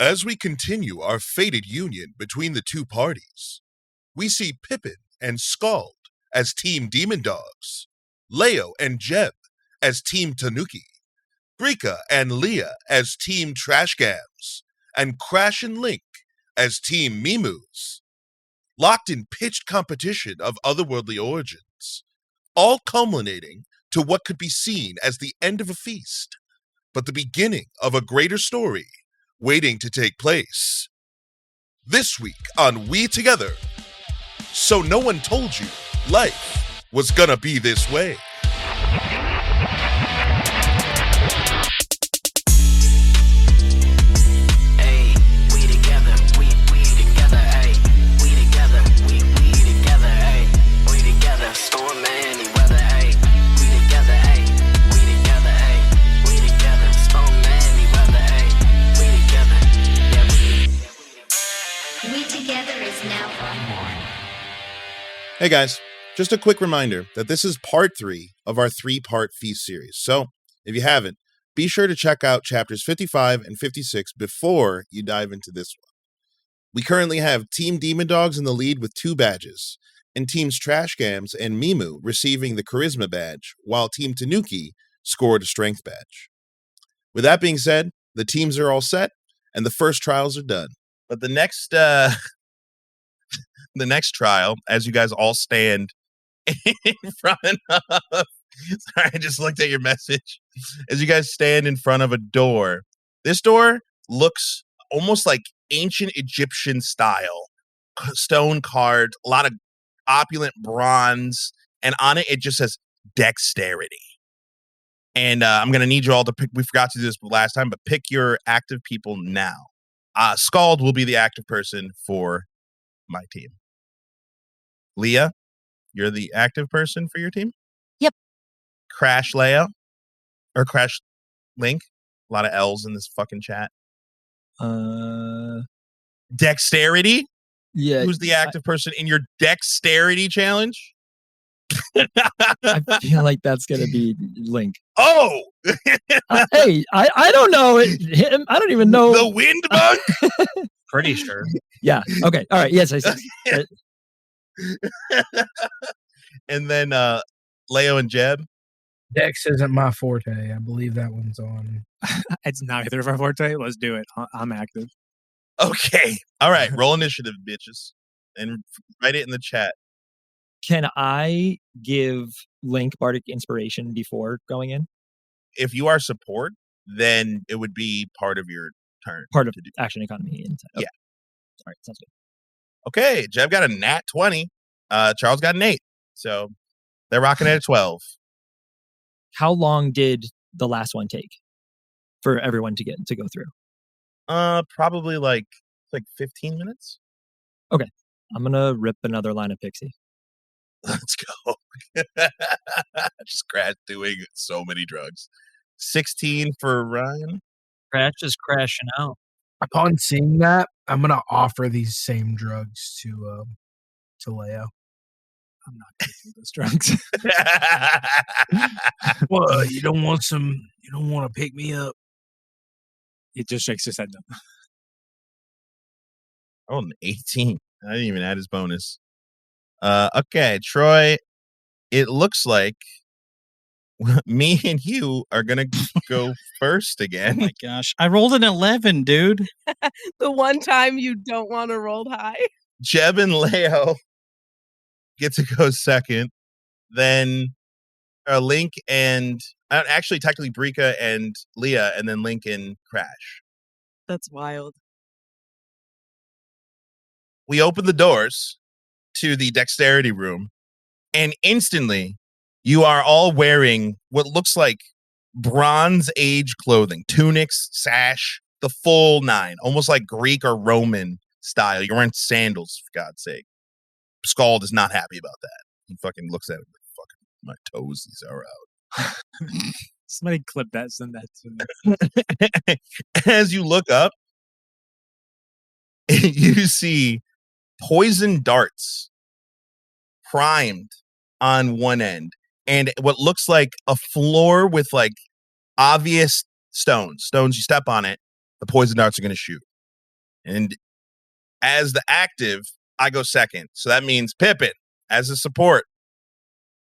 As we continue our fated union between the two parties, we see Pippin and Scald as Team Demon Dogs, Leo and Jeb as Team Tanuki, Brika and Leah as Team Trash Gams, and Crash and Link as Team Mimus. Locked in pitched competition of otherworldly origins, all culminating to what could be seen as the end of a feast, but the beginning of a greater story waiting to take place. This week on WeTogether, so no one told you life was gonna be this way. Hey guys, just a quick reminder that this is part 3 of our 3-part feast series. So, if you haven't, be sure to check out chapters 55 and 56 before you dive into this one. We currently have Team Demon Dogs in the lead with 2 badges, and Teams Trash Gams and Mimu receiving the Charisma badge, while Team Tanuki scored a Strength badge. With that being said, the teams are all set, and the first trials are done. But the next trial, as you guys all stand in front of, sorry, I just looked at your message. As you guys stand in front of a door, this door looks almost like ancient Egyptian style, stone carved, a lot of opulent bronze, and on it, it just says dexterity. And I'm going to need you all to pick, we forgot to do this last time, but pick your active people now. Scald will be the active person for my team. Leah, you're the active person for your team? Yep. Crash Leo? Or Crash Link? A lot of L's in this fucking chat. Dexterity? Yeah. Who's the active person in your dexterity challenge? I feel like that's going to be Link. Oh! Hey, I don't know him. I don't even know. The wind bug? Pretty sure. Yeah. Okay. All right. Yes, I see. And then Leo and Jeb. Dex isn't my forte. I believe that one's on. It's not either of our forte. Let's do it. I'm active. Okay. All right. Roll initiative, bitches. And write it in the chat. Can I give Link Bardic Inspiration before going in? If you are support, then it would be part of your turn. Part of action economy. Inside. Okay. Yeah. All right. Sounds good. Okay. Jeb got a nat 20. Charles got an 8. So they're rocking at a 12. How long did the last one take for everyone to go through? Probably like 15 minutes. Okay. I'm going to rip another line of Pixie. Let's go. Just Crash doing so many drugs. 16 for Ryan. Crash is crashing out. Upon seeing that, I'm gonna offer these same drugs to Leo. I'm not going to do those drugs. Well, you don't want some. You don't want to pick me up. It just shakes his head no. Oh, an 18. I didn't even add his bonus. Okay, Troy, it looks like me and you are going to go first again. Oh my gosh. I rolled an 11, dude. The one time you don't want to roll high. Jeb and Leo get to go second. Then Link and actually technically Brika and Leah, and then Link and Crash. That's wild. We open the doors to the dexterity room, and instantly you are all wearing what looks like Bronze Age clothing, tunics, sash, the full 9, almost like Greek or Roman style. You're wearing sandals, for God's sake. Scald is not happy about that. He fucking looks at it like, fucking, my toesies are out. Somebody clip that, send that to me. As you look up, you see poison darts primed on one end, and what looks like a floor with like obvious stones. You step on it, the poison darts are going to shoot. And as the active, I go second. So that means Pippin, as a support,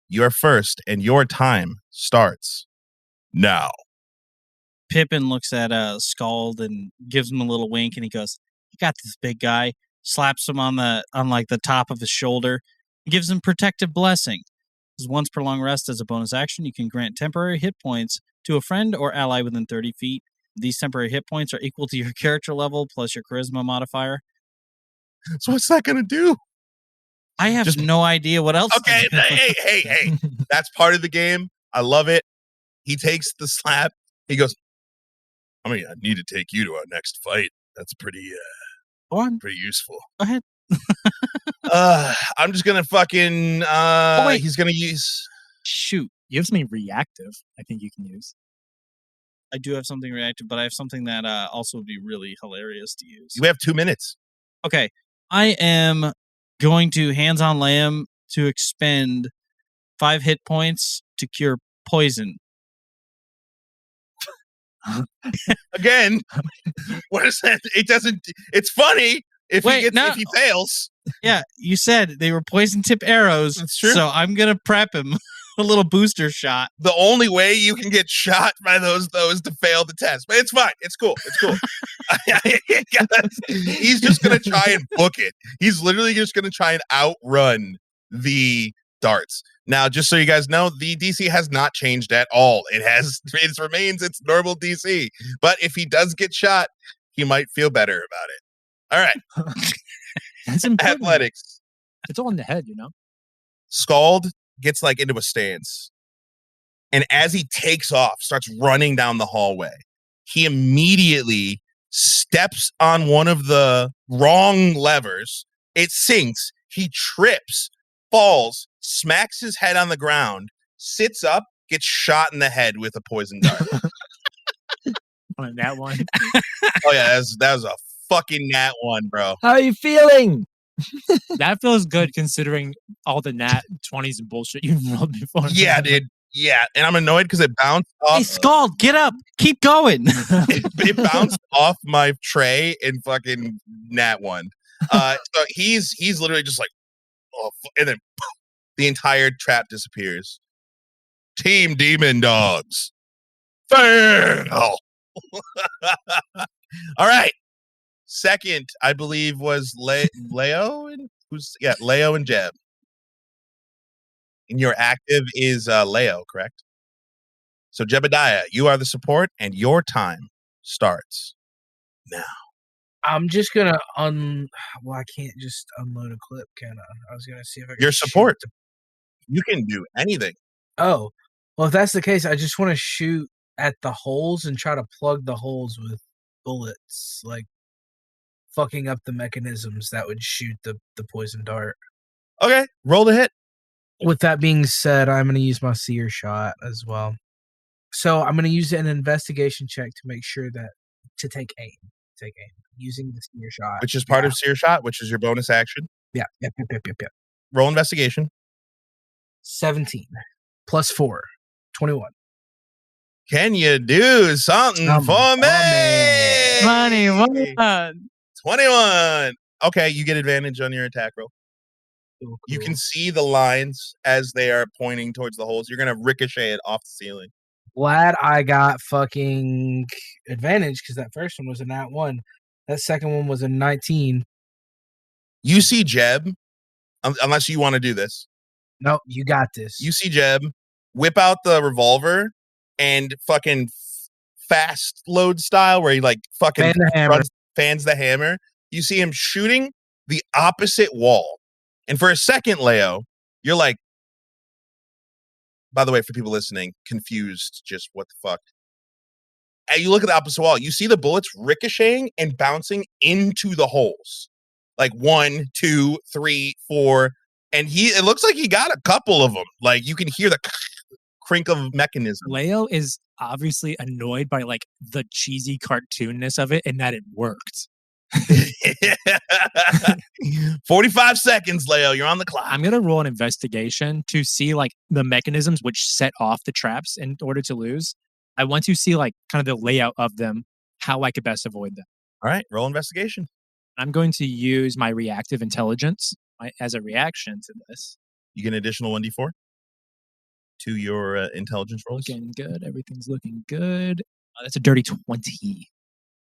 you're first, and your time starts now. Pippin looks at Scald and gives him a little wink, and he goes, "You got this, big guy." Slaps him on the top of his shoulder. He gives him protective blessing. Once per long rest as a bonus action, you can grant temporary hit points to a friend or ally within 30 feet. These temporary hit points are equal to your character level plus your charisma modifier. So what's that gonna do? I have no idea what else. Okay, hey. That's part of the game. I love it. He takes the slap. He goes, I need to take you to our next fight. That's pretty useful. Go ahead. I'm just gonna fucking wait. he's gonna use Shoot. You have something reactive I think you can use. I do have something reactive, but I have something that also would be really hilarious to use. You have 2 minutes. Okay. I am going to Hands on Lamb to expend 5 hit points to cure poison. Again, what is that? It doesn't. It's funny if he fails. Yeah, you said they were poison tip arrows. That's true. So I'm gonna prep him a little booster shot. The only way you can get shot by those is to fail the test. But it's fine. It's cool. He's just gonna try and book it. He's literally just gonna try and outrun the darts. Now, just so you guys know, the DC has not changed at all. It remains its normal DC. But if he does get shot, he might feel better about it. All right. That's important. Athletics. It's all in the head, you know? Scald gets into a stance. And as he takes off, starts running down the hallway, he immediately steps on one of the wrong levers. It sinks. He trips, falls, smacks his head on the ground, sits up, gets shot in the head with a poison dart. On that one. Oh yeah, that was a fucking nat 1, bro. How are you feeling? That feels good considering all the nat 20s and bullshit you've rolled before. Yeah, dude. Yeah, and I'm annoyed because it bounced off. Hey, Scald, get up. Keep going. It bounced off my tray and fucking nat 1. So he's literally just and then the entire trap disappears. Team Demon Dogs. Fail. All right. Second, I believe, was Leo and Jeb. And your active is Leo, correct? So Jebediah, you are the support, and your time starts now. I'm just gonna well, I can't just unload a clip, can I? I was gonna see if I could Your support. You can do anything. Oh. Well, if that's the case, I just want to shoot at the holes and try to plug the holes with bullets, fucking up the mechanisms that would shoot the poison dart. Okay, roll the hit. With that being said, I'm going to use my seer shot as well. So I'm going to use an investigation check to make sure to take aim. Using the seer shot. Which is part of seer shot, which is your bonus action. Yeah. Roll investigation. 17 plus 4. 21. Can you do something for me? 21. 21. Okay, you get advantage on your attack roll. Cool. You can see the lines as they are pointing towards the holes. You're going to ricochet it off the ceiling. Glad I got fucking advantage because that first one was a nat 1. That second one was a 19. You see Jeb, unless you want to do this. No, you got this. You see Jeb whip out the revolver and fucking fast load style where he fucking fans the hammer. You see him shooting the opposite wall. And for a second, Leo, you're by the way, for people listening, confused, just what the fuck. And you look at the opposite wall, you see the bullets ricocheting and bouncing into the holes. 1, 2, 3, 4. And it looks like he got a couple of them. You can hear the crink of mechanism. Leo is obviously annoyed by the cheesy cartoonness of it and that it worked. 45 seconds, Leo. You're on the clock. I'm going to roll an investigation to see the mechanisms which set off the traps in order to lose. I want to see kind of the layout of them, how I could best avoid them. All right, roll investigation. I'm going to use my reactive intelligence as a reaction to this. You get an additional 1d4 to your intelligence rolls. Looking good. Everything's looking good. That's a dirty 20.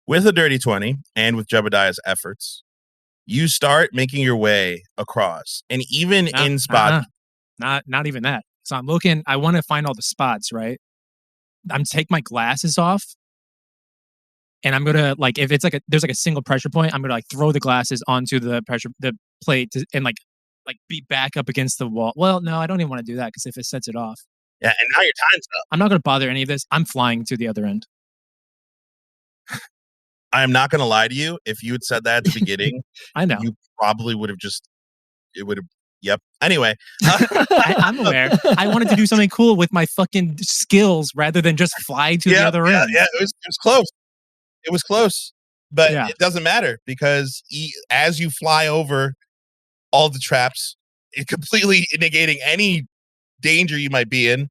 With a dirty 20 and with Jebediah's efforts, you start making your way across. And even in spots. Not even that. So I'm looking, I want to find all the spots, right? I'm take my glasses off. And I'm gonna like if it's like there's like a single pressure point, I'm gonna like throw the glasses onto the plate and like be back up against the wall. Well, no, I don't even want to do that because if it sets it off. Yeah, and now your time's up. I'm not gonna bother any of this. I'm flying to the other end. I am not gonna lie to you. If you had said that at the beginning, I know you probably would have Yep. Anyway, I'm aware. I wanted to do something cool with my fucking skills rather than just fly to the other end. Yeah, it was close. It was close, but Yeah. it doesn't matter because as you fly over all the traps, it completely negating any danger you might be in.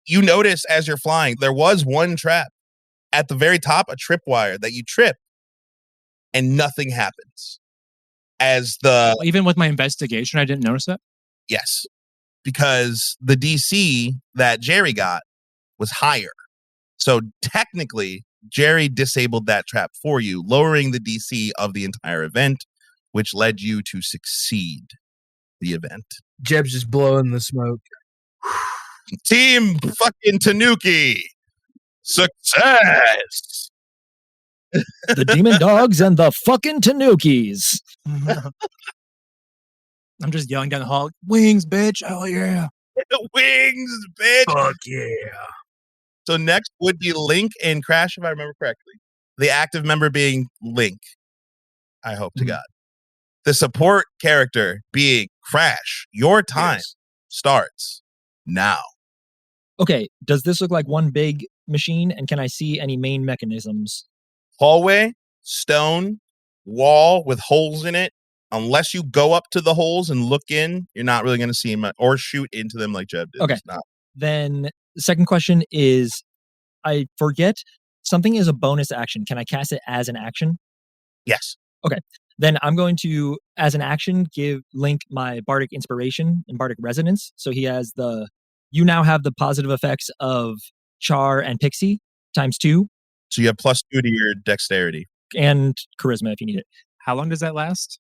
You notice as you're flying, there was one trap at the very top, a tripwire that you trip, and nothing happens. Even with my investigation, I didn't notice that. Yes, because the DC that Jerry got was higher. So technically, Jerry disabled that trap for you, lowering the DC of the entire event, which led you to succeed the event. Jeb's just blowing the smoke. Team fucking Tanuki, success! The demon dogs and the fucking Tanukis. I'm just yelling down the hall, wings, bitch! Hell yeah! Wings, bitch! Fuck yeah. So next would be Link and Crash, if I remember correctly. The active member being Link, I hope to God. The support character being Crash. Your time starts now. Okay, does this look like one big machine? And can I see any main mechanisms? Hallway, stone, wall with holes in it. Unless you go up to the holes and look in, you're not really going to see them or shoot into them like Jeb did. Okay. It's not. Then the second question is, I forget, something is a bonus action. Can I cast it as an action? Yes. Okay. Then I'm going to, as an action, give Link my Bardic Inspiration and Bardic Resonance. So he has you now have the positive effects of Char and Pixie ×2. So you have +2 to your dexterity. And Charisma if you need it. How long does that last?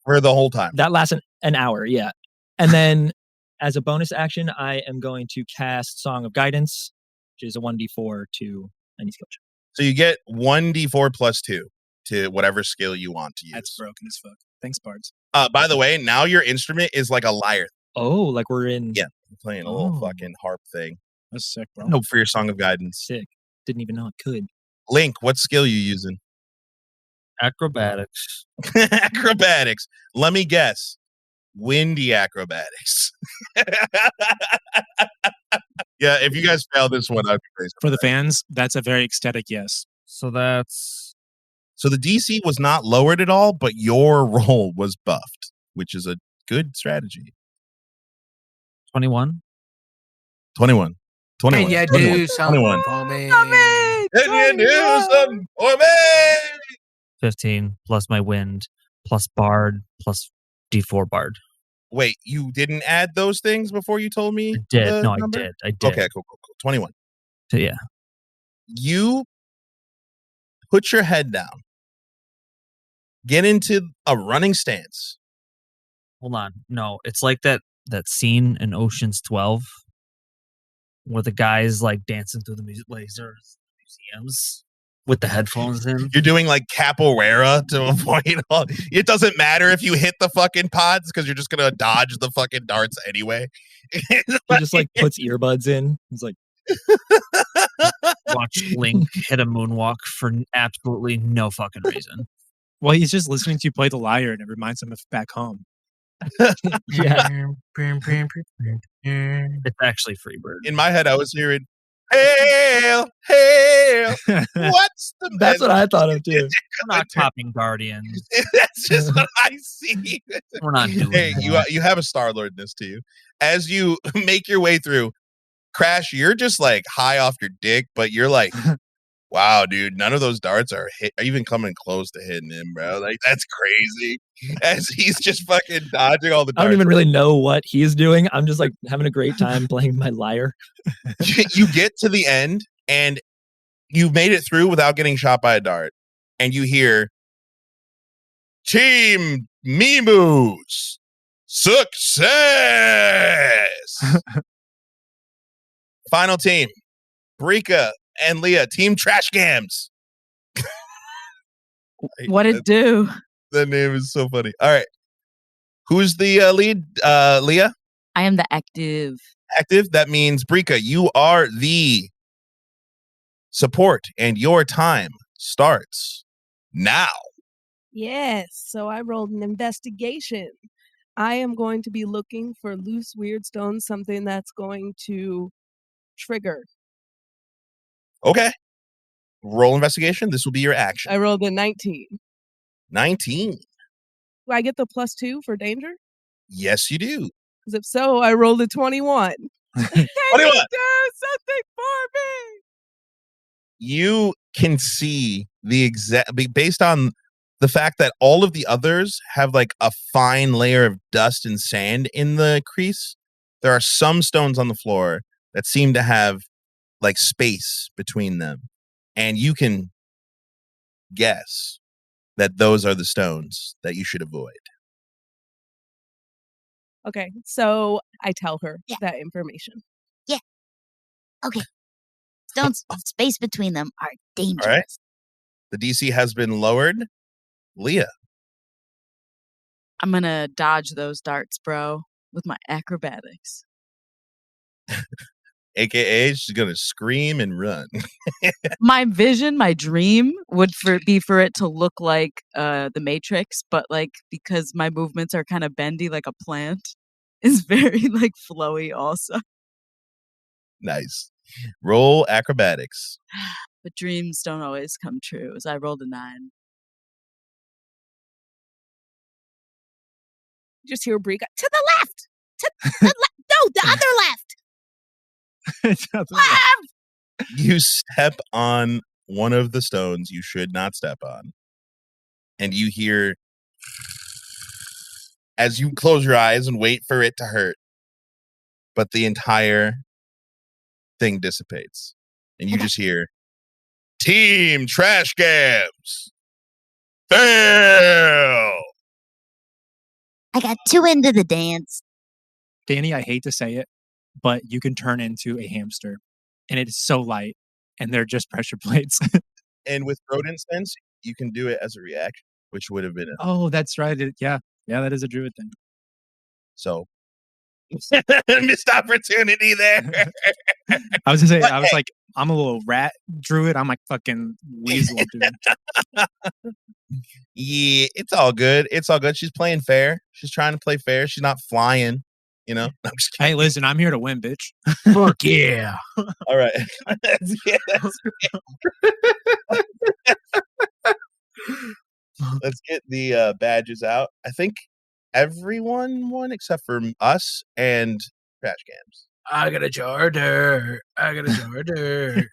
For the whole time. That lasts an hour, yeah. And then as a bonus action, I am going to cast Song of Guidance, which is a 1d4 to any skill check. So you get 1d4 +2 to whatever skill you want to use. That's broken as fuck. Thanks, Bards. By the way, now your instrument is like a lyre. Oh, like we're in... Yeah, I'm playing a little fucking harp thing. That's sick, bro. Hope for your Song of Guidance. Sick. Didn't even know it could. Link, what skill you using? Acrobatics. Acrobatics. Let me guess. Windy acrobatics. Yeah, if you guys fail this one, I'd be crazy. For the fans, that's a very ecstatic yes. So that's... So the DC was not lowered at all, but your roll was buffed, which is a good strategy. 21. 21. 21. Can you 21, do something 21. for me? Can you do something for me? 15 plus my wind plus bard plus D4 bard. Wait, you didn't add those things before you told me? I did. the No, number? I did. Okay, cool. 21. So, yeah. You put your head down, get into a running stance. Hold on. No, it's like that scene in Ocean's 12 where the guy's like dancing through the museums with the headphones in. You're doing like capoeira to avoid all. It doesn't matter if you hit the fucking pods because you're just gonna dodge the fucking darts anyway. He just like puts earbuds in. He's like, Watch Link hit a moonwalk for absolutely no fucking reason. Well, he's just listening to you play the lyre and it reminds him of back home. yeah. It's actually Freebird. In my head, I was hearing, "Hail, hail!" What's the? That's what I thought of too. We're not popping Guardians. That's just what I see. We're not doing Hey, that. you have a Star-Lordness to you. As you make your way through, Crash, you're just like high off your dick, but you're like Wow, dude, none of those darts are even coming close to hitting him, bro. Like, that's crazy. As he's just fucking dodging all the I darts. don't even really know what he's doing. I'm just like having a great time playing my lyre. You get to the end and you've made it through without getting shot by a dart. And you hear, Team Mimus, success! Final team, Brika and Leah, Team Trash Gams. What it do? That name is so funny. All right. Who's the lead? Leah? I am the active. Active. That means, Brika, you are the support, and your time starts now. Yes, so I rolled an investigation. I am going to be looking for loose, weird stones, something that's going to trigger. Okay. Roll investigation. This will be your action. I rolled a 19. 19. Do I get the +2 for danger? Yes, you do. Because if so, I rolled a 21. Can 21. you do something for me? You can see the exact, based on the fact that all of the others have like a fine layer of dust and sand in the crease. There are some stones on the floor that seem to have like space between them. And you can guess that those are the stones that you should avoid. Okay, so I tell her Yeah. that information. Okay. Stones with space between them are dangerous. All right. The DC has been lowered. Leah. I'm gonna dodge those darts, bro, with my acrobatics. AKA, she's going to scream and run. My vision, my dream would be for it to look like the Matrix, but like because my movements are kind of bendy like a plant, is very like flowy also. Nice. Roll acrobatics. But dreams don't always come true. As I rolled a 9. Just hear Brika, to the left! To the left! No, the other left! You step on one of the stones you should not step on. And you hear, as you close your eyes and wait for it to hurt, but the entire thing dissipates. And you just hear, Team Trash Gams, fail! I got 2 into the dance. Danny, I hate to say it, but you can turn into a hamster, and it is so light, and they're just pressure plates. And with rodent sense, you can do it as a reaction, which would have been a Oh, that's right. Yeah, that is a druid thing. so missed opportunity there. I was gonna say, I was like, I'm a little rat druid. I'm like fucking weasel dude. Yeah, it's all good. It's all good. She's playing fair. She's trying to play fair. She's not flying, you know. I'm just kidding. Hey, listen, I'm here to win, bitch. Fuck yeah. All right. Let's get the badges out. I think everyone won except for us and Trash Cams. I got a jar of dirt. I got a jar of dirt.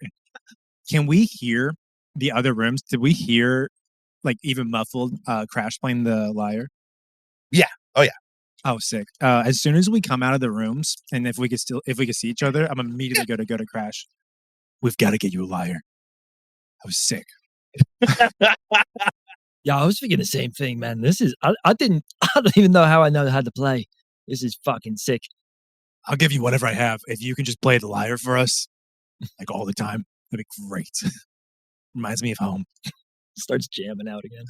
Can we hear the other rooms? Did we hear, like, even muffled Crash playing the lyre? Yeah. Oh, yeah. Oh, sick. As soon as we come out of the rooms, and if we could see each other, I'm immediately going to go to Crash. We've got to get you a lyre. I was sick. Yeah, I was thinking the same thing, man. This is I don't even know how I know how to play. This is fucking sick. I'll give you whatever I have if you can just play the lyre for us, like all the time. That'd be great. Reminds me of home. Starts jamming out again.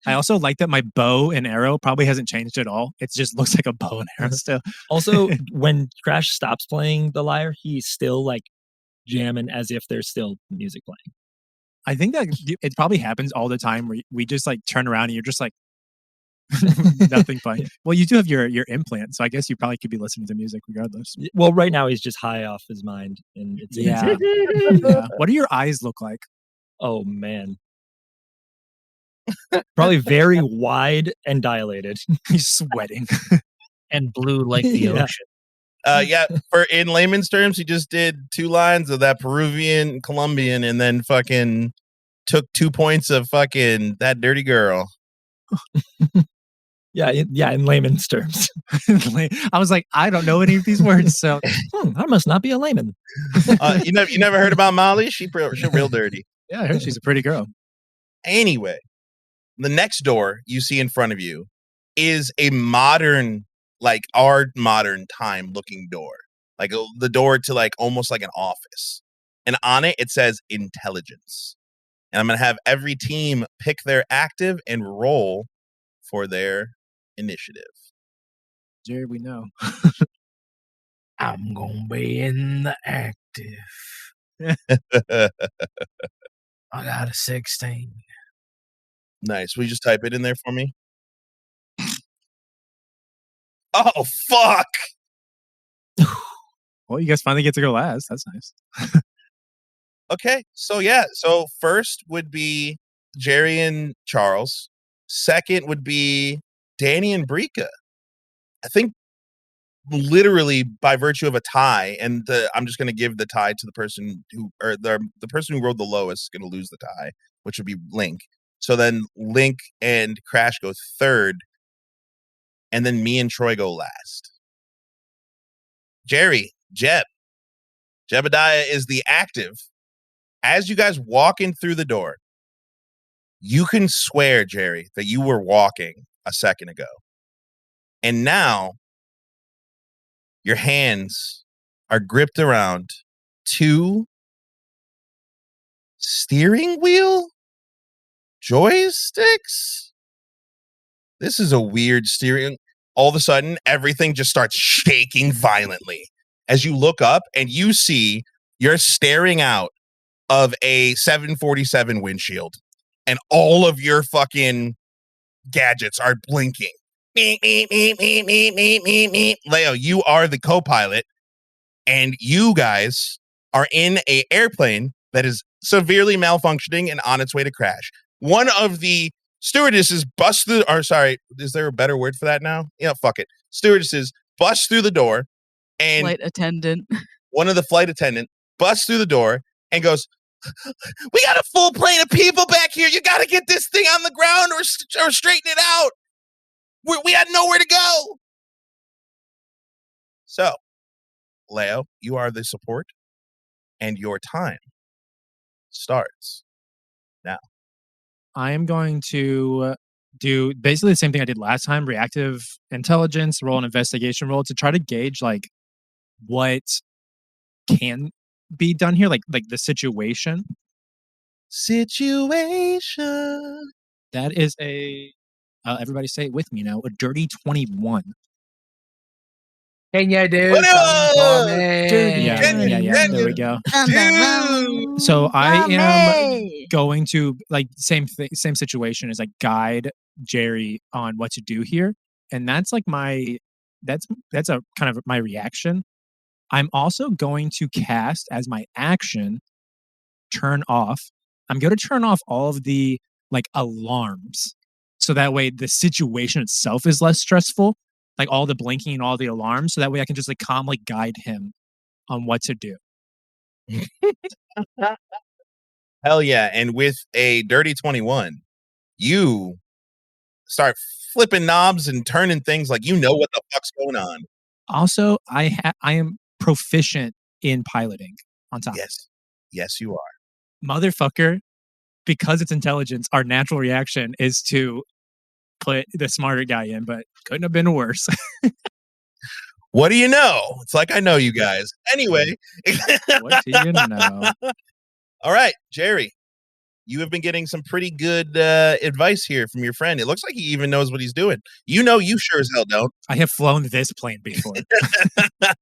I also like that my bow and arrow probably hasn't changed at all. It just looks like a bow and arrow still. Also, when Crash stops playing the lyre, he's still like jamming as if there's still music playing. I think that it probably happens all the time where we just like turn around and you're just like nothing playing. Well, you do have your implant, so I guess you probably could be listening to music regardless. Well, right now he's just high off his mind, and it's Yeah. Yeah. What do your eyes look like? Oh man, probably very wide and dilated. He's sweating. And blue like the Yeah. ocean. Yeah, for in layman's terms, he just did 2 lines of that Peruvian, Colombian, and then fucking took 2 points of fucking that dirty girl. Yeah, in layman's terms. I was like, I don't know any of these words, so I must not be a layman. You never heard about Molly? She real dirty. Yeah, I heard she's a pretty girl. Anyway, the next door you see in front of you is a modern, like our modern time looking door, like the door to like almost like an office, and on it says intelligence. And I'm gonna have every team pick their active and roll for their initiative. Jerry, we know. I'm gonna be in the active. I got a 16. Nice. Will you just type it in there for me? Oh, fuck. Well, you guys finally get to go last. That's nice. Okay. So, yeah. So, first would be Jerry and Charles. Second would be Danny and Brika. I think literally by virtue of a tie, and I'm just going to give the tie to the person who, or the person who rolled the lowest is going to lose the tie, which would be Link. So then Link and Crash go third, and then me and Troy go last. Jerry, Jebediah is the active. As you guys walk in through the door, you can swear, Jerry, that you were walking a second ago. And now your hands are gripped around 2 steering wheel joysticks. This is a weird steering. All of a sudden, everything just starts shaking violently as you look up and you see you're staring out of a 747 windshield and all of your fucking gadgets are blinking. Meep, meep, meep, meep, meep, meep, meep, meep. Leo, you are the co-pilot, and you guys are in an airplane that is severely malfunctioning and on its way to crash. One of the stewardesses bust through, or sorry, is there a better word for that now? Yeah, fuck it. Stewardesses bust through the door, and Flight attendant. one of the flight attendant busts through the door and goes, "We got a full plane of people back here. You got to get this thing on the ground or straighten it out. We had nowhere to go." So, Leo, you are the support, and your time starts now. I am going to do basically the same thing I did last time, reactive intelligence, roll an investigation roll to try to gauge like what can be done here, like the situation. Situation. That is everybody say it with me now, a dirty 21. Can you do What something up? for me? Dirty yeah. There we go. So I am going to like same situation is like guide Jerry on what to do here, and that's like that's a kind of my reaction. I'm also going to cast as my action turn off. I'm going to turn off all of the like alarms, so that way the situation itself is less stressful, like all the blinking and all the alarms, so that way I can just like calmly guide him on what to do. Hell yeah. And with a dirty 21, you start flipping knobs and turning things like you know what the fuck's going on. Also, I am proficient in piloting on top. Yes, you are. Motherfucker, because it's intelligence, our natural reaction is to put the smarter guy in, but couldn't have been worse. What do you know? It's like I know you guys. Anyway. What do you know? All right, Jerry. You have been getting some pretty good advice here from your friend. It looks like he even knows what he's doing. You know you sure as hell don't. I have flown this plane before.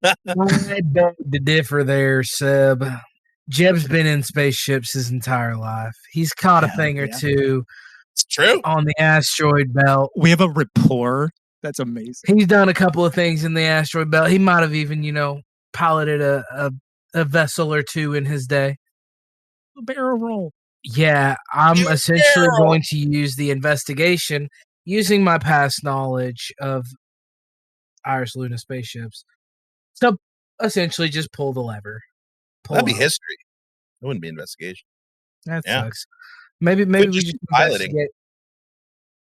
I beg to differ there, Seb. Jeb's been in spaceships his entire life. He's caught a thing or two. It's true. On the asteroid belt. We have a rapport. That's amazing. He's done a couple of things in the asteroid belt. He might have even, piloted a vessel or two in his day. A barrel roll. Yeah, I'm essentially going to use the investigation using my past knowledge of Iris Luna spaceships So essentially, just pull the lever. That'd be up. history. It wouldn't be investigation. That Yeah. sucks. Maybe Could we just just be piloting. investigate.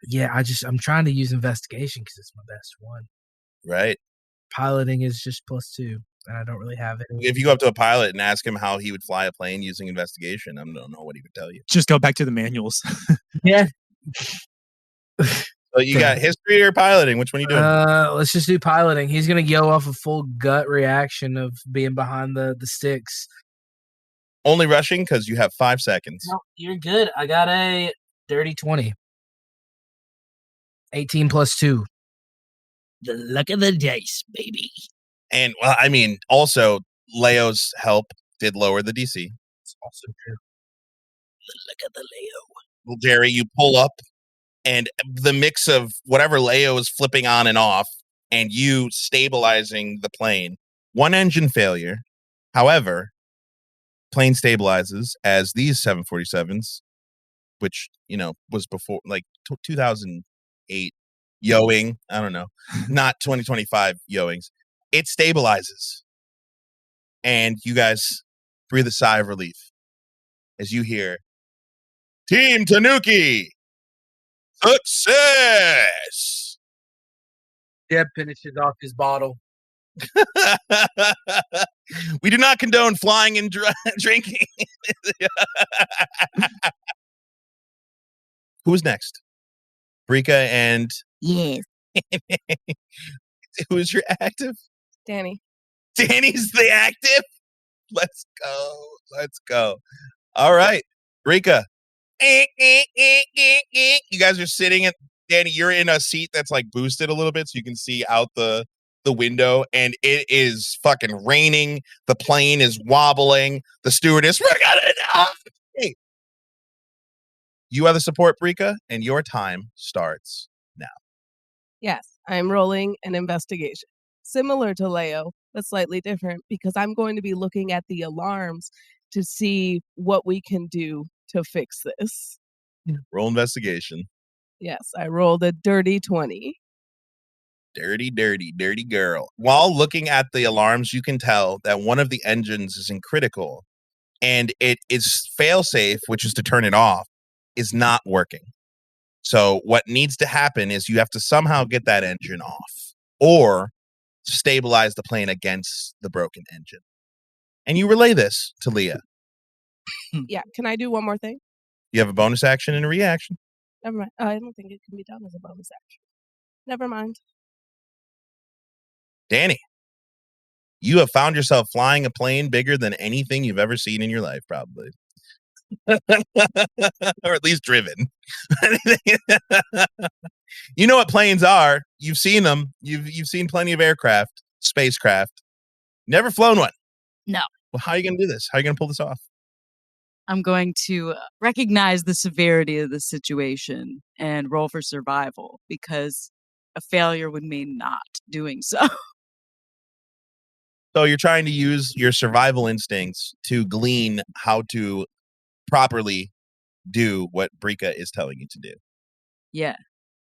Yeah, I'm trying to use investigation because it's my best one. Right. Piloting is just +2, and I don't really have it. If you go up to a pilot and ask him how he would fly a plane using investigation, I don't know what he would tell you. Just go back to the manuals. Yeah. So you got history or piloting? Which one are you doing? Let's just do piloting. He's gonna go off a full gut reaction of being behind the sticks. Only rushing because you have 5 seconds. No, you're good. I got a dirty 20. 18 plus 2. The luck of the dice, baby. And well, I mean, also Leo's help did lower the DC. It's also true. The luck of the Leo. Well, Jerry, you pull up, and the mix of whatever Leo is flipping on and off, and you stabilizing the plane. One engine failure. However, plane stabilizes as these 747s, which was before like 2008 Yoing. I don't know, not 2025 Yoings. It stabilizes, and you guys breathe a sigh of relief as you hear Team Tanuki success. Jeb finishes off his bottle. We do not condone flying and drinking. Who's next? Brika and Yes. who's your active? Danny. Danny's the active. Let's go. All right, Brika. You guys are sitting at Danny. You're in a seat that's like boosted a little bit, so you can see out the window, and it is fucking raining. The plane is wobbling. The stewardess, we're gonna die. Hey, you are the support, Brika, and your time starts now. Yes, I'm rolling an investigation. Similar to Leo, but slightly different because I'm going to be looking at the alarms to see what we can do to fix this. Roll investigation. Yes, I rolled a dirty 20. Dirty girl. While looking at the alarms, you can tell that one of the engines is in critical, and it is fail-safe, which is to turn it off, is not working. So what needs to happen is you have to somehow get that engine off or stabilize the plane against the broken engine. And you relay this to Leah. Yeah, can I do one more thing? You have a bonus action and a reaction. Never mind. I don't think it can be done as a bonus action. Never mind. Danny, you have found yourself flying a plane bigger than anything you've ever seen in your life, probably. Or at least driven. You know what planes are. You've seen them. You've seen plenty of aircraft, spacecraft. Never flown one. No. Well, how are you going to do this? How are you going to pull this off? I'm going to recognize the severity of the situation and roll for survival because a failure would mean not doing so. So you're trying to use your survival instincts to glean how to properly do what Brika is telling you to do. Yeah.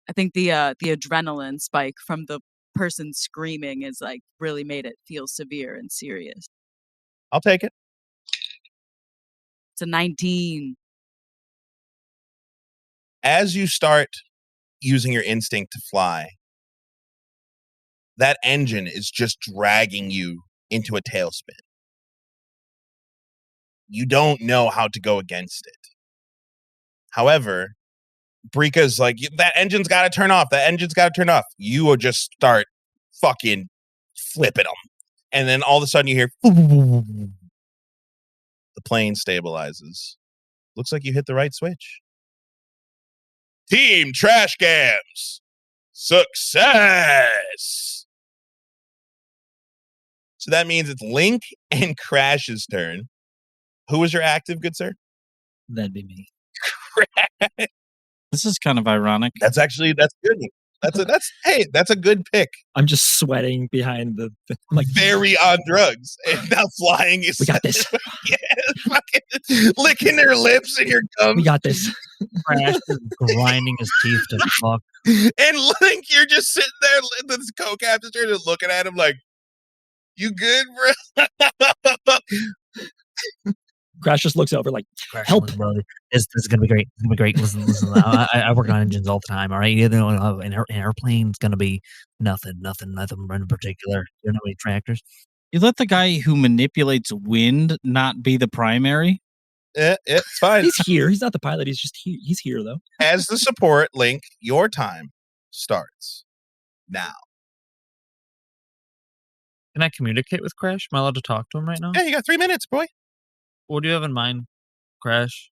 I think the adrenaline spike from the person screaming is like really made it feel severe and serious. I'll take it. It's a 19. As you start using your instinct to fly, that engine is just dragging you into a tailspin. You don't know how to go against it. However, Brika's like, that engine's got to turn off. That engine's got to turn off. You will just start fucking flipping them. And then all of a sudden you hear, the plane stabilizes. Looks like you hit the right switch. Team Trash Cams, success! So that means it's Link and Crash's turn. Who was your active, good sir? That'd be me. This is kind of ironic. That's good. That's a good pick. I'm just sweating behind the I'm like, Very on drugs, and now flying is. we got this. Yeah, fucking licking their lips and your gums. We got this. Crash is grinding his teeth to fuck. And Link, you're just sitting there, this co-captain's just looking at him like, You good, bro? Crash just looks over like, Crash, help. listen, brother. This is gonna be great. It's gonna be great. Listen. I work on engines all the time. All right, an airplane's gonna be nothing in particular. You know any tractors? You let the guy who manipulates wind not be the primary. It's fine. He's here. He's not the pilot. He's just here. He's here though. As the support, Link, your time starts now. Can I communicate with Crash? Am I allowed to talk to him right now? Yeah, you got 3 minutes, boy. What do you have in mind, Crash?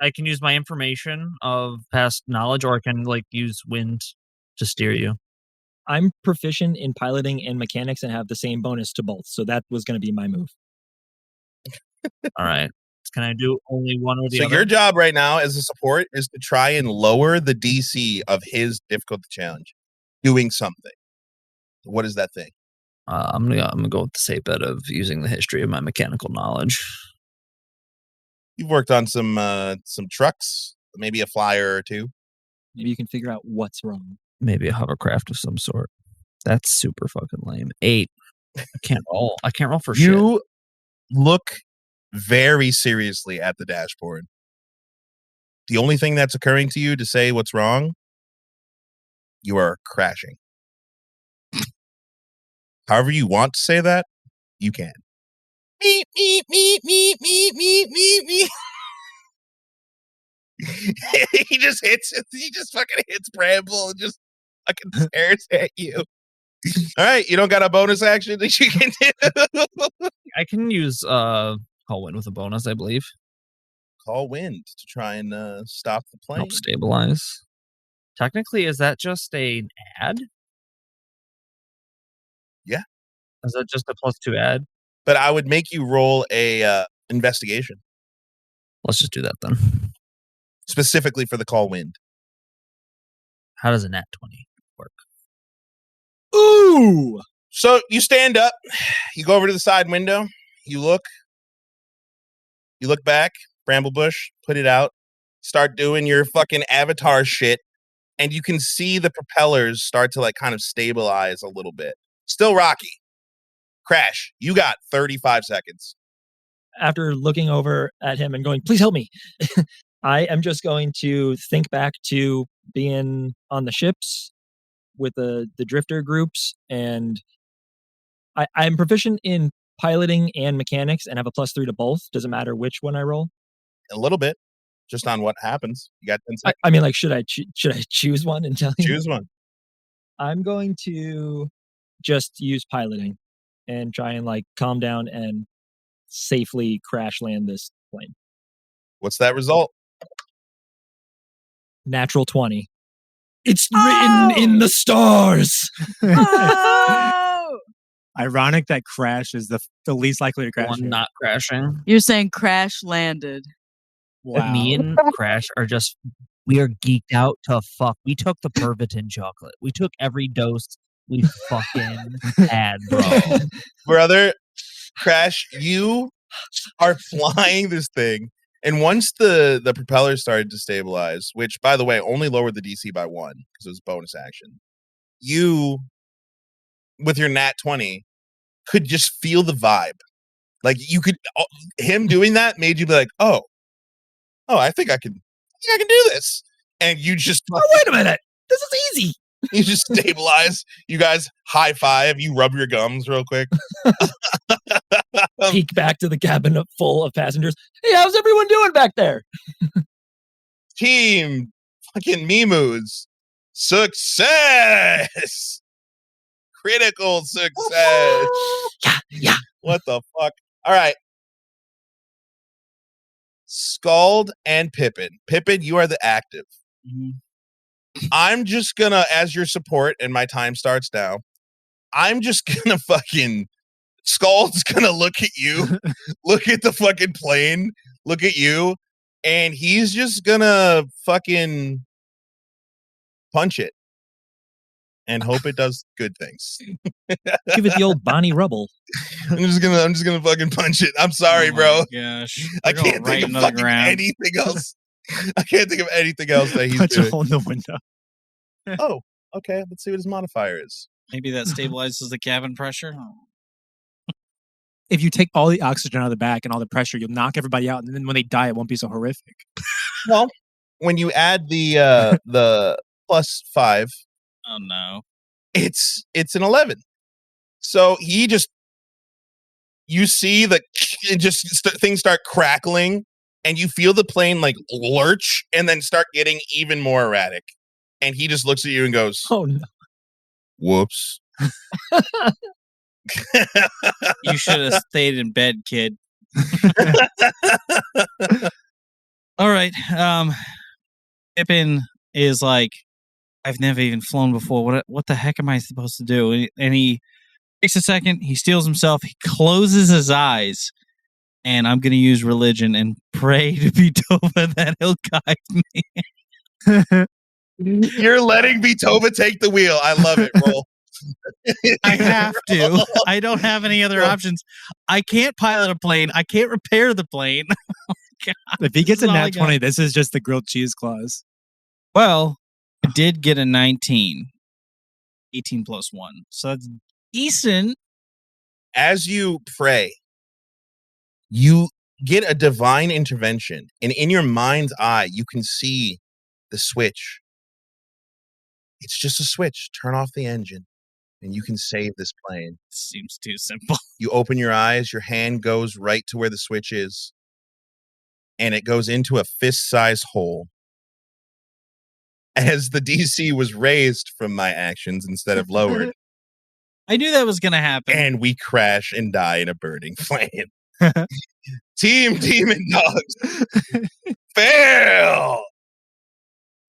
I can use my information of past knowledge, or I can use wind to steer you. I'm proficient in piloting and mechanics and have the same bonus to both. So that was going to be my move. All right. Can I do only one or the So other? your job right now as a support is to try and lower the DC of his difficulty challenge. Doing something. What is that thing? I'm gonna go with the safe bet of using the history of my mechanical knowledge. You've worked on some trucks, maybe a flyer or two. Maybe you can figure out what's wrong. Maybe a hovercraft of some sort. That's super fucking lame. 8. I can't roll. I can't roll for shit. You look very seriously at the dashboard. The only thing that's occurring to you to say what's wrong, you are crashing. However you want to say that, you can. Meep, meep, meep, meep, meep, meep, meep, meep. He just fucking hits Bramble and just fucking stares at you. All right, you don't got a bonus action that you can do. I can use Call Wind with a bonus, I believe. Call wind to try and stop the plane. Help stabilize. Technically, is that just an ad? Yeah. Is that just a +2 ad? But I would make you roll a investigation. Let's just do that then. Specifically for the call wind. How does a nat 20 work? Ooh! So you stand up, you go over to the side window, you look back, Bramblebush, put it out, start doing your fucking avatar shit, and you can see the propellers start to kind of stabilize a little bit. Still rocky. Crash, you got 35 seconds. After looking over at him and going, please help me. I am just going to think back to being on the ships with the drifter groups, and I'm proficient in piloting and mechanics and have a +3 to both. Doesn't matter which one I roll. A little bit, just on what happens. You got 10 seconds. I mean, should I choose one and tell you? Choose one. I'm going to just use piloting and try and calm down and safely crash land this plane. What's that result? Natural 20. It's written in the stars. Oh! Ironic that Crash is the least likely to crash. One not crashing. You're saying crash landed. Wow. Me and Crash we are geeked out to fuck. We took the Pervitin chocolate. We took every dose we fucking had, bro. Brother, Crash, you are flying this thing. And once the propellers started to stabilize, which, by the way, only lowered the DC by 1 because it was bonus action, you, with your nat 20, could just feel the vibe. You could, him doing that made you be like, oh, I think I can do this. And you just, wait a minute. This is easy. You just stabilize. You guys high five. You rub your gums real quick. Peek back to the cabin full of passengers. Hey, how's everyone doing back there? Team fucking Mimus. Success. Critical success. Yeah. What the fuck? All right. Scald and Pippin. Pippin, you are the active. Mhm. I'm just gonna, as your support, and my time starts now, I'm just gonna fucking, Scald's gonna look at you, look at the fucking plane, look at you, and he's just gonna fucking punch it and hope it does good things. Give it the old Bonnie Rubble. I'm just gonna fucking punch it. I'm sorry, Oh my bro. Gosh. I They're going can't right think of into the fucking ground. anything else. I can't think of anything else that he's Punch a doing. hole in the window. Oh, okay. Let's see what his modifier is. Maybe that stabilizes the cabin pressure. If you take all the oxygen out of the back and all the pressure, you'll knock everybody out, and then when they die, it won't be so horrific. Well, when you add the +5, Oh no. it's an 11. So you see things start crackling, and you feel the plane like lurch and then start getting even more erratic. And he just looks at you and goes, Oh no. "Whoops." You should have stayed in bed, kid. All right. Pippin is like, I've never even flown before. What the heck am I supposed to do? And he takes a second. He steels himself. He closes his eyes. And I'm going to use religion and pray to Beethoven that he'll guide me. You're letting Beethoven take the wheel. I love it, Roll. I have to. I don't have any other options. I can't pilot a plane. I can't repair the plane. If he gets a This is all I nat got. 20, this is just the grilled cheese clause. Well, I did get a 19. 18 plus 1. So that's decent. As you pray, you get a divine intervention, and in your mind's eye, you can see the switch. It's just a switch. Turn off the engine, and you can save this plane. Seems too simple. You open your eyes, your hand goes right to where the switch is, and it goes into a fist-sized hole. As the DC was raised from my actions instead of lowered, I knew that was going to happen. and we crash and die in a burning plane. Team Demon Dogs fail.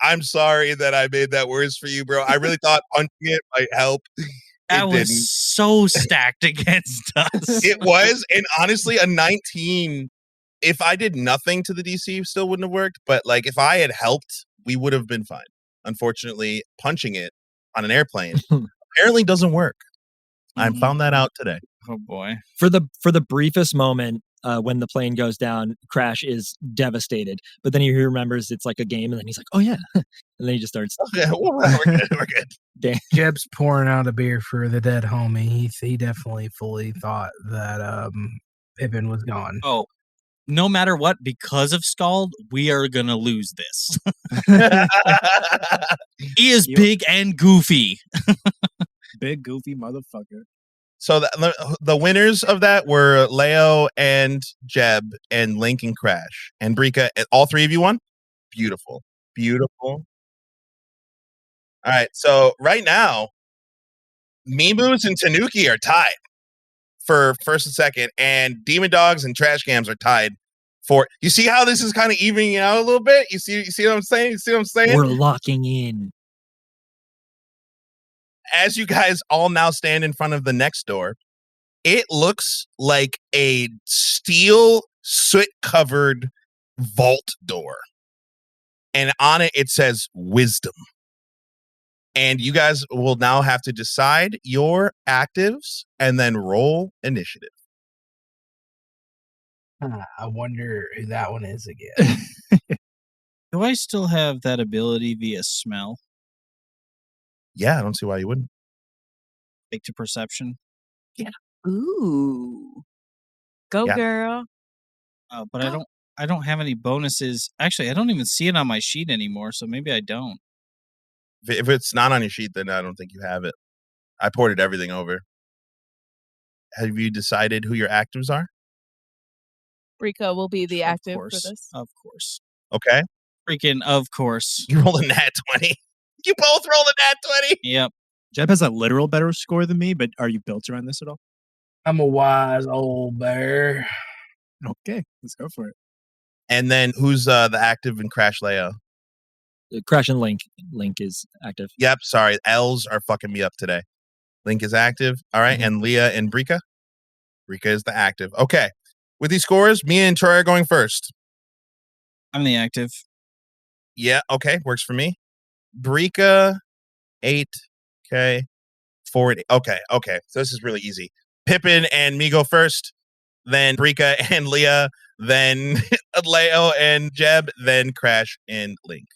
I'm sorry that I made that worse for you, bro. I really thought punching it might help. That It was didn't. so stacked against us. It was, and honestly, a 19. If I did nothing to the DC, still wouldn't have worked. But like, if I had helped, we would have been fine. Unfortunately, punching it on an airplane apparently doesn't work. I found that out today. Oh boy. For the briefest moment when the plane goes down, Crash is devastated. But then he remembers it's like a game, and then he's like, "Oh yeah," and then he just starts. Okay, we're good. We're good. Damn. Jeb's pouring out a beer for the dead homie. He definitely fully thought that Pippin was gone. Oh, no matter what, because of Scald, we are going to lose this. He is big and goofy. Big, goofy motherfucker. So the winners of that were Leo and Jeb and Link and Crash and Brika. All three of you won? Beautiful. Beautiful. All right. So right now, Mimus and Tanuki are tied for first and second, and Demon Dogs and Trash Cams are tied for. You see how this is kind of evening out a little bit? You see what I'm saying? You see what I'm saying? We're locking in. As you guys all now stand in front of the next door, it looks like a steel soot-covered vault door. And on it, it says wisdom. And you guys will now have to decide your actives and then roll initiative. I wonder who that one is again. Do I still have that ability via smell? Yeah, I don't see why you wouldn't. Take to perception? Ooh. Go, Yeah. girl. But I don't have any bonuses. Actually, I don't even see it on my sheet anymore, so maybe I don't. If it's not on your sheet, then I don't think you have it. I ported everything over. Have you decided who your actives are? Rika will be the active for course. this. Of course. Okay. Freaking of course. You rolled a nat 20. You both rolled a nat 20. Yep. Jeb has a literal better score than me, but are you built around this at all? I'm a wise old bear. Okay, let's go for it. And then who's the active in Crash Leo? Crash and Link. Link is active. Yep, sorry. L's are fucking me up today. Link is active. All right. And Leah and Brika? Brika is the active. Okay. With these scores, me and Troy are going first. I'm the active. Yeah, okay. Works for me. Brika, 8. Okay. 4. Okay. So this is really easy. Pippin and me go first. Then Brika and Leah. Then Leo and Jeb. Then Crash and Link.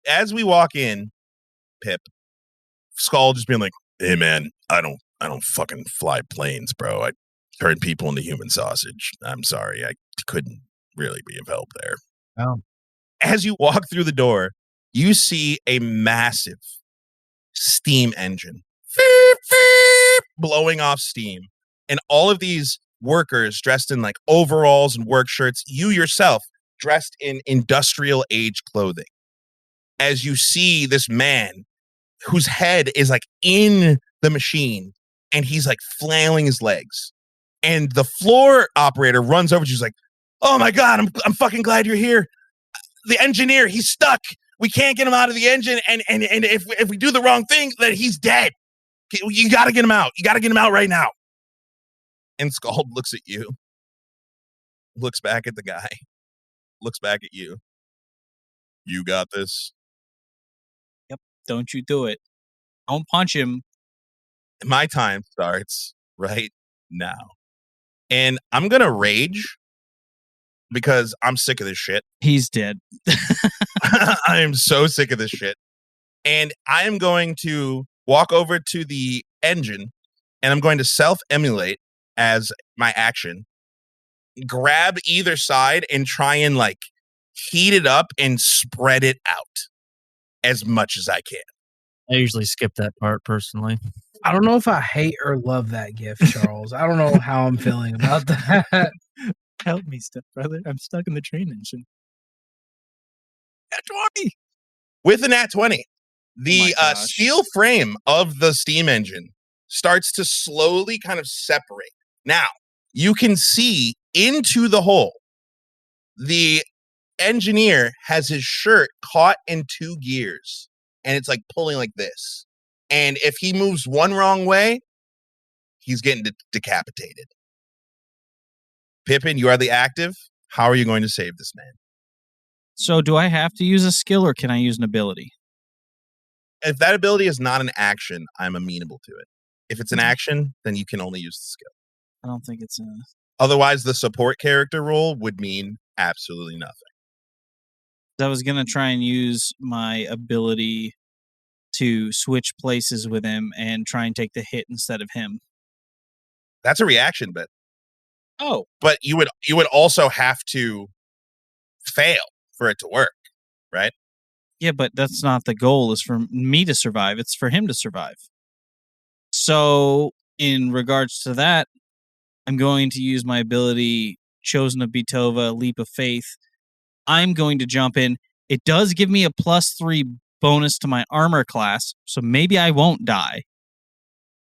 As we walk in, Pip, Skull just being like, "Hey man, I don't fucking fly planes, bro. I turn people into human sausage. I'm sorry. I couldn't really be of help there. Oh. As you walk through the door, you see a massive steam engine blowing off steam. And all of these workers dressed in like overalls and work shirts, you yourself dressed in industrial age clothing. As you see this man whose head is like in the machine and he's like flailing his legs. And the floor operator runs over to you, she's like, "Oh my God, I'm fucking glad you're here. The engineer, he's stuck. We can't get him out of the engine. And if we do the wrong thing, then he's dead. You got to get him out. You got to get him out right now." And Scald looks at you, looks back at the guy, looks back at you. "You got this." Yep. Don't you do it. Don't punch him. My time starts right now. And I'm going to rage because I'm sick of this shit. He's dead. I am so sick of this shit. And I am going to walk over to the engine and I'm going to self-emulate as my action. Grab either side and try and like heat it up and spread it out as much as I can. I usually skip that part personally. I don't know if I hate or love that gift, Charles. I don't know how I'm feeling about that. Help me, stepbrother. I'm stuck in the train engine. Nat 20! With an Nat 20, the gosh. steel frame of the steam engine starts to slowly kind of separate. Now, you can see into the hole. The engineer has his shirt caught in two gears, and it's like pulling like this. And if he moves one wrong way, he's getting decapitated. Pippin, you are the active. How are you going to save this man? So do I have to use a skill or can I use an ability? If that ability is not an action, I'm amenable to it. If it's an action, then you can only use the skill. I don't think it's a... Otherwise, the support character role would mean absolutely nothing. I was going to try and use my ability to switch places with him and try and take the hit instead of him. That's a reaction bit. Oh. But you would also have to fail for it to work, right? Yeah, but that's not the goal, is for me to survive. It's for him to survive. So, in regards to that, I'm going to use my ability, Chosen of Bitova, Leap of Faith. I'm going to jump in. It does give me a +3 bonus to my armor class, so maybe I won't die.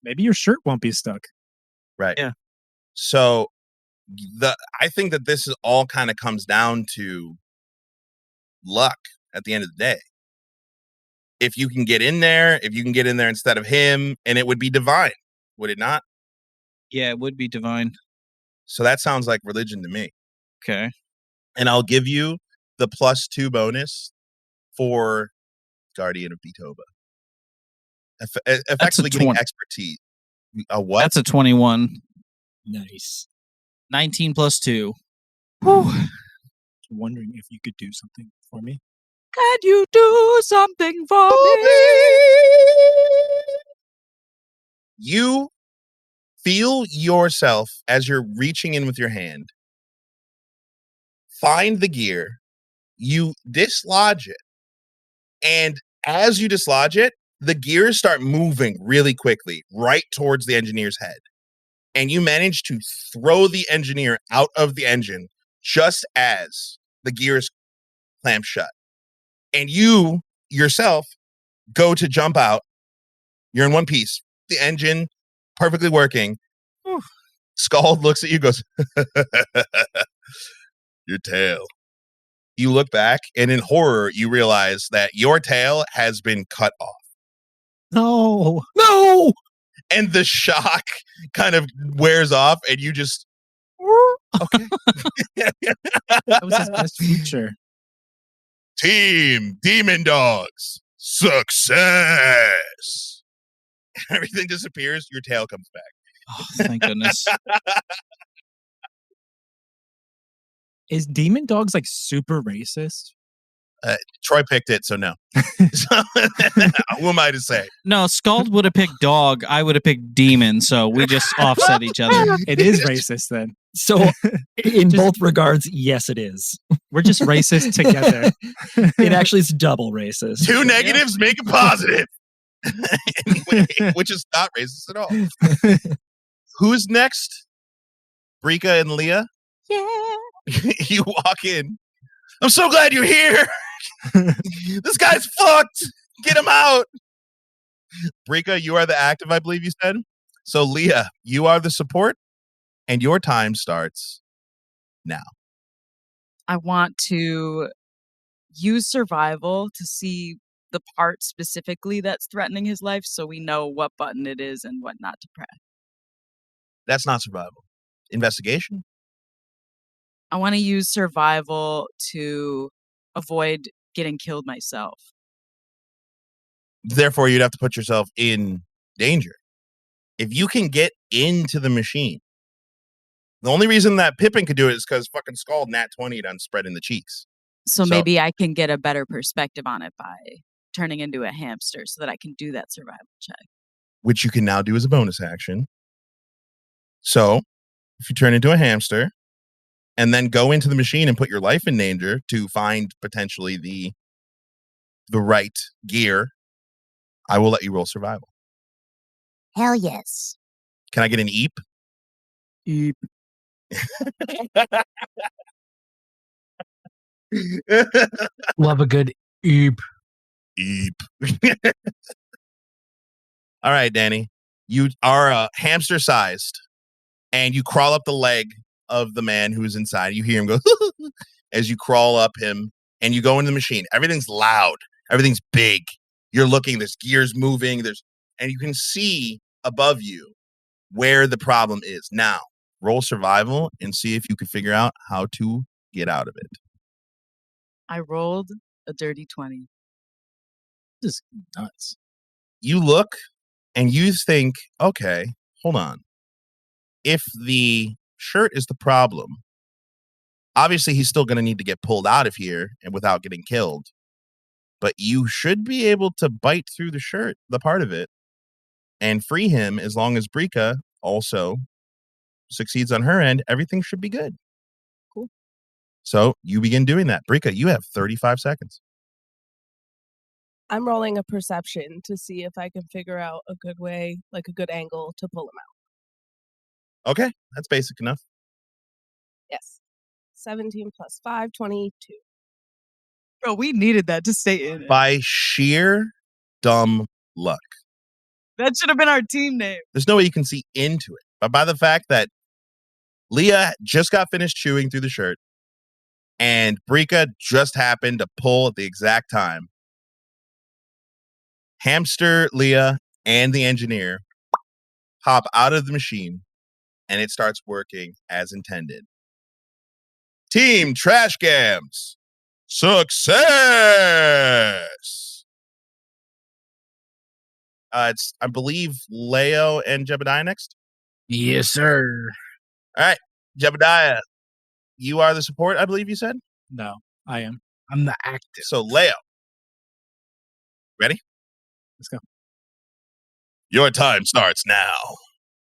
Maybe your shirt won't be stuck. Right. Yeah. So I think that this is all kind of comes down to luck at the end of the day. If you can get in there, instead of him, and it would be divine, would it not? Yeah, it would be divine. So that sounds like religion to me. Okay. And I'll give you the +2 bonus for Guardian of Bitova. Effectively getting expertise. A what? That's a 21. Nice. 19 + 2. Wondering if you could do something for me. Can you do something for me? You feel yourself as you're reaching in with your hand. Find the gear. You dislodge it. And as you dislodge it, the gears start moving really quickly right towards the engineer's head. And you manage to throw the engineer out of the engine just as the gears clamp shut. And you yourself go to jump out. You're in one piece. The engine perfectly working. Scald looks at you, goes, "Your tail." You look back, and in horror, you realize that your tail has been cut off. No. And the shock kind of wears off, and you just, okay. That was his best feature. Team Demon Dogs, success. Everything disappears, your tail comes back. Oh, thank goodness. Is Demon Dogs like super racist? Troy picked it, so no. So, who am I to say? No, Scald would have picked dog. I would have picked demon. So we just offset each other. It is racist then. So, in Just- both regards, yes, it is. We're just racist together. It actually is double racist. Two negatives make a positive. Anyway, which is not racist at all. Who's next? Brika and Leah? Yeah. You walk in. I'm so glad you're here. This guy's fucked. Get him out. Brika, you are the active, I believe you said. So, Leah, you are the support, and your time starts now. I want to use survival to see the part specifically that's threatening his life so we know what button it is and what not to press. That's not survival. Investigation? I want to use survival to avoid getting killed myself. Therefore, you'd have to put yourself in danger. If you can get into the machine, the only reason that Pippin could do it is because fucking Scald Nat 20 done spread in the cheeks. So maybe I can get a better perspective on it by turning into a hamster so that I can do that survival check. Which you can now do as a bonus action. So, if you turn into a hamster and then go into the machine and put your life in danger to find potentially the right gear, I will let you roll survival. Hell yes. Can I get an eep? Eep. Love a good eep. Eep. All right, Danny. You are hamster sized and you crawl up the leg of the man who's inside. You hear him go as you crawl up him and you go into the machine. Everything's loud. Everything's big. You're looking, there's gears moving, and you can see above you where the problem is. Now, roll survival and see if you can figure out how to get out of it. I rolled a dirty 20. This is nuts. You look and you think, okay, hold on. If the shirt is the problem, obviously he's still going to need to get pulled out of here and without getting killed. But you should be able to bite through the shirt, the part of it, and free him as long as Brika also succeeds on her end. Everything should be good. Cool. So you begin doing that. Brika, you have 35 seconds. I'm rolling a perception to see if I can figure out a good way, like a good angle to pull him out. Okay, that's basic enough. Yes. 17 plus 5, 22. Bro, we needed that to stay in it. By sheer dumb luck. That should have been our team name. There's no way you can see into it. But by the fact that Leah just got finished chewing through the shirt and Brika just happened to pull at the exact time, Hamster, Leah, and the engineer hop out of the machine and it starts working as intended. Team Trash Gams, success! It's, I believe, Leo and Jebediah next. Yes, sir. All right, Jebediah, you are the support, I believe you said? No, I am. I'm the active. So, Leo. Ready? Let's go. Your time starts now.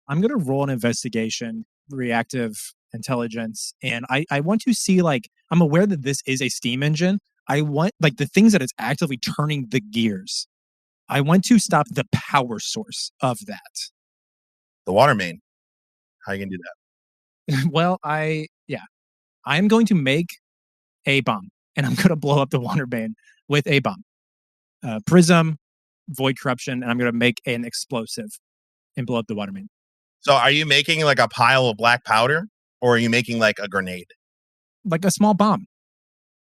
I'm going to roll an investigation, reactive intelligence, and I want to see, like, I'm aware that this is a steam engine. I want, like, the things that it's actively turning the gears. I want to stop the power source of that. The water main. How are you going to do that? Well, I'm going to make a bomb, and I'm going to blow up the water main with a bomb. Prism, void corruption, and I'm going to make an explosive and blow up the water main. So are you making like a pile of black powder or are you making like a grenade? Like a small bomb.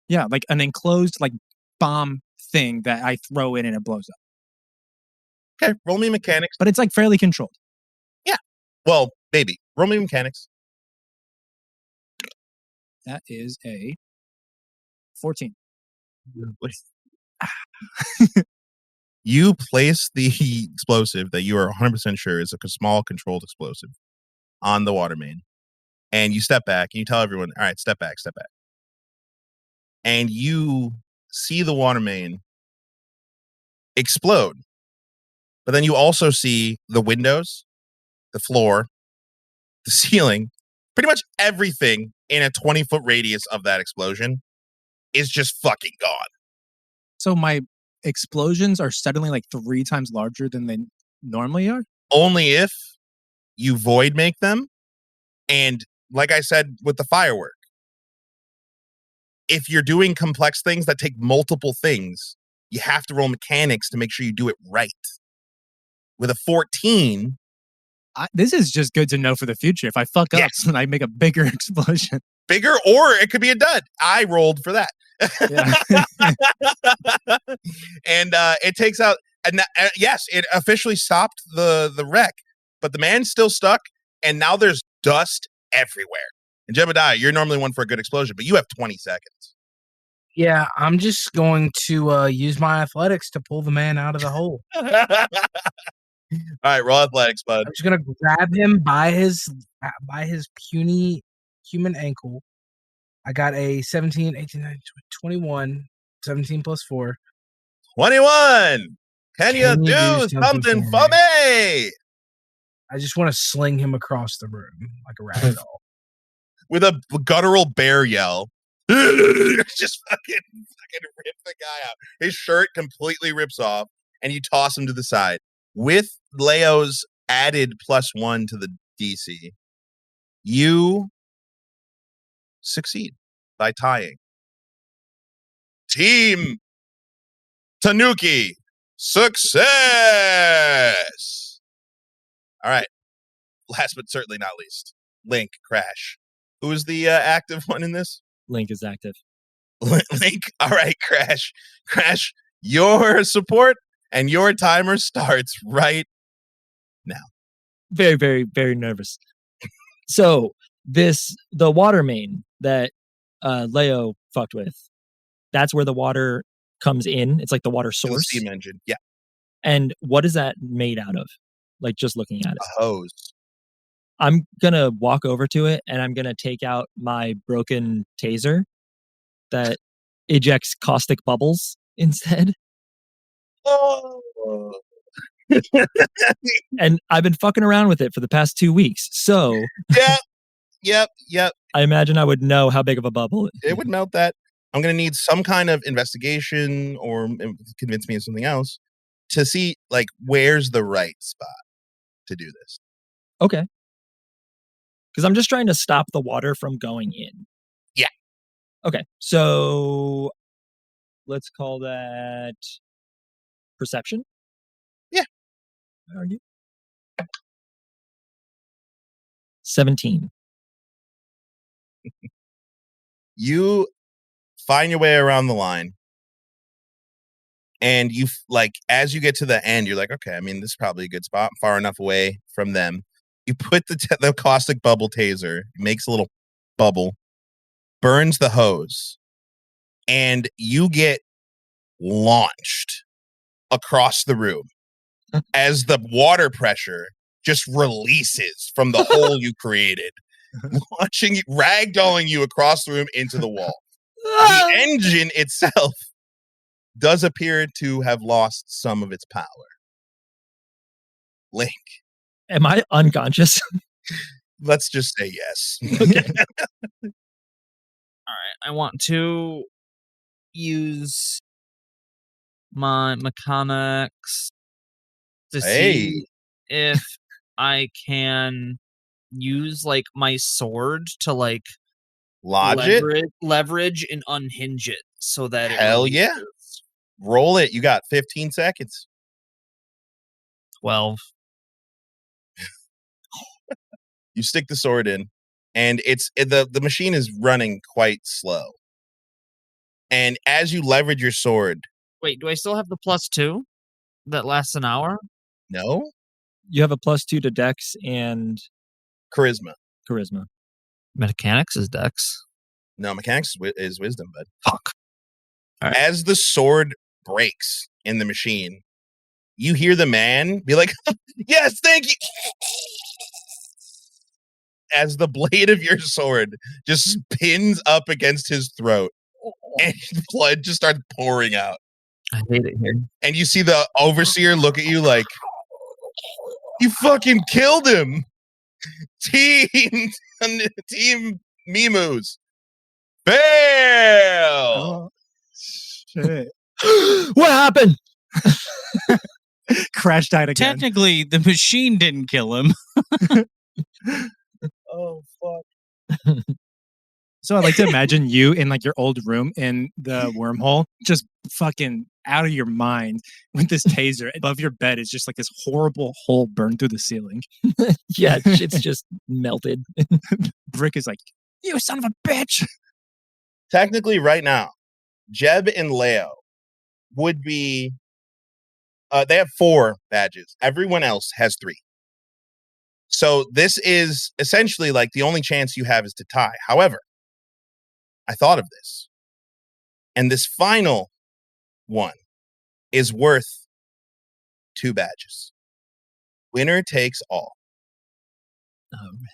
Yeah, like an enclosed like bomb thing that I throw in and it blows up. Okay, roll me mechanics. But it's like fairly controlled. Well, maybe. Roll me mechanics. That is a 14. You place the explosive that you are 100% sure is a small controlled explosive on the water main. And you step back and you tell everyone, all right, step back. And you see the water main explode. But then you also see the windows, the floor, the ceiling, pretty much everything in a 20-foot radius of that explosion is just fucking gone. So my explosions are suddenly like 3 times larger than they normally are? Only if you void make them. And like I said with the firework, if you're doing complex things that take multiple things, you have to roll mechanics to make sure you do it right. With a 14... this is just good to know for the future. If I fuck up, and I make a bigger explosion. Bigger, or it could be a dud. I rolled for that. And it takes out, and yes, it officially stopped the wreck, but the man's still stuck, and now there's dust everywhere. And Jebediah, you're normally one for a good explosion, but you have 20 seconds. Yeah, I'm just going to use my athletics to pull the man out of the hole. All right, roll athletics, bud. I'm just gonna grab him by his puny human ankle. I got a 17, 18, 19, 21, 17 plus 4. 21! Can you do something for me? I just want to sling him across the room like a rag doll. With a guttural bear yell. Just fucking rip the guy out. His shirt completely rips off, and you toss him to the side. With Leo's added +1 to the DC, you succeed by tying. Team Tanuki, success! All right. Last but certainly not least, Link, Crash. Who is the active one in this? Link is active. Link. All right, Crash. Crash, your support and your timer starts right now. Very, very, very nervous. So the water main that Leo fucked with, that's where the water comes in. It's like the water source. The steam engine. Yeah. And what is that made out of? Like just looking at it. A hose. I'm gonna walk over to it and I'm gonna take out my broken taser that ejects caustic bubbles instead. Oh. And I've been fucking around with it for the past 2 weeks. So Yep. I imagine I would know how big of a bubble it would melt that. I'm going to need some kind of investigation or convince me of something else to see like where's the right spot to do this. Okay. Because I'm just trying to stop the water from going in. Yeah. Okay. So let's call that perception. Yeah. Where are you? 17. You find your way around the line, and you like as you get to the end, you're like, okay, I mean, this is probably a good spot, far enough away from them. You put the caustic bubble taser, makes a little bubble, burns the hose, and you get launched across the room as the water pressure just releases from the hole you created, launching, ragdolling you across the room into the wall. The engine itself does appear to have lost some of its power. Link. Am I unconscious? Let's just say yes. Okay. All right. I want to use my mechanics to see if I can use like my sword to like leverage and unhinge it so that Hell yeah. Roll it. You got 15 seconds. 12. You stick the sword in, and the machine is running quite slow. And as you leverage your sword, wait, do I still have the +2 that lasts an hour? No, you have a +2 to Dex and charisma. Mechanics is Dex. No, mechanics is wisdom, bud. Fuck. Right. As the sword breaks in the machine, you hear the man be like, "Yes, thank you." As the blade of your sword just spins up against his throat. and the blood just starts pouring out. I hate it here. And you see the overseer look at you like, you fucking killed him. Team Mimus. Fail. Oh, shit. What happened? Crash died again. Technically, the machine didn't kill him. Oh, fuck. So I like to imagine you in like your old room in the wormhole, just fucking out of your mind with this taser. Above your bed is just like this horrible hole burned through the ceiling. Yeah, it's just melted. Brick is like, you son of a bitch. Technically, right now, Jeb and Leo would be. They have 4 badges. Everyone else has 3. So this is essentially like the only chance you have is to tie. However, I thought of this. And this final one is worth 2 badges. Winner takes all. All right.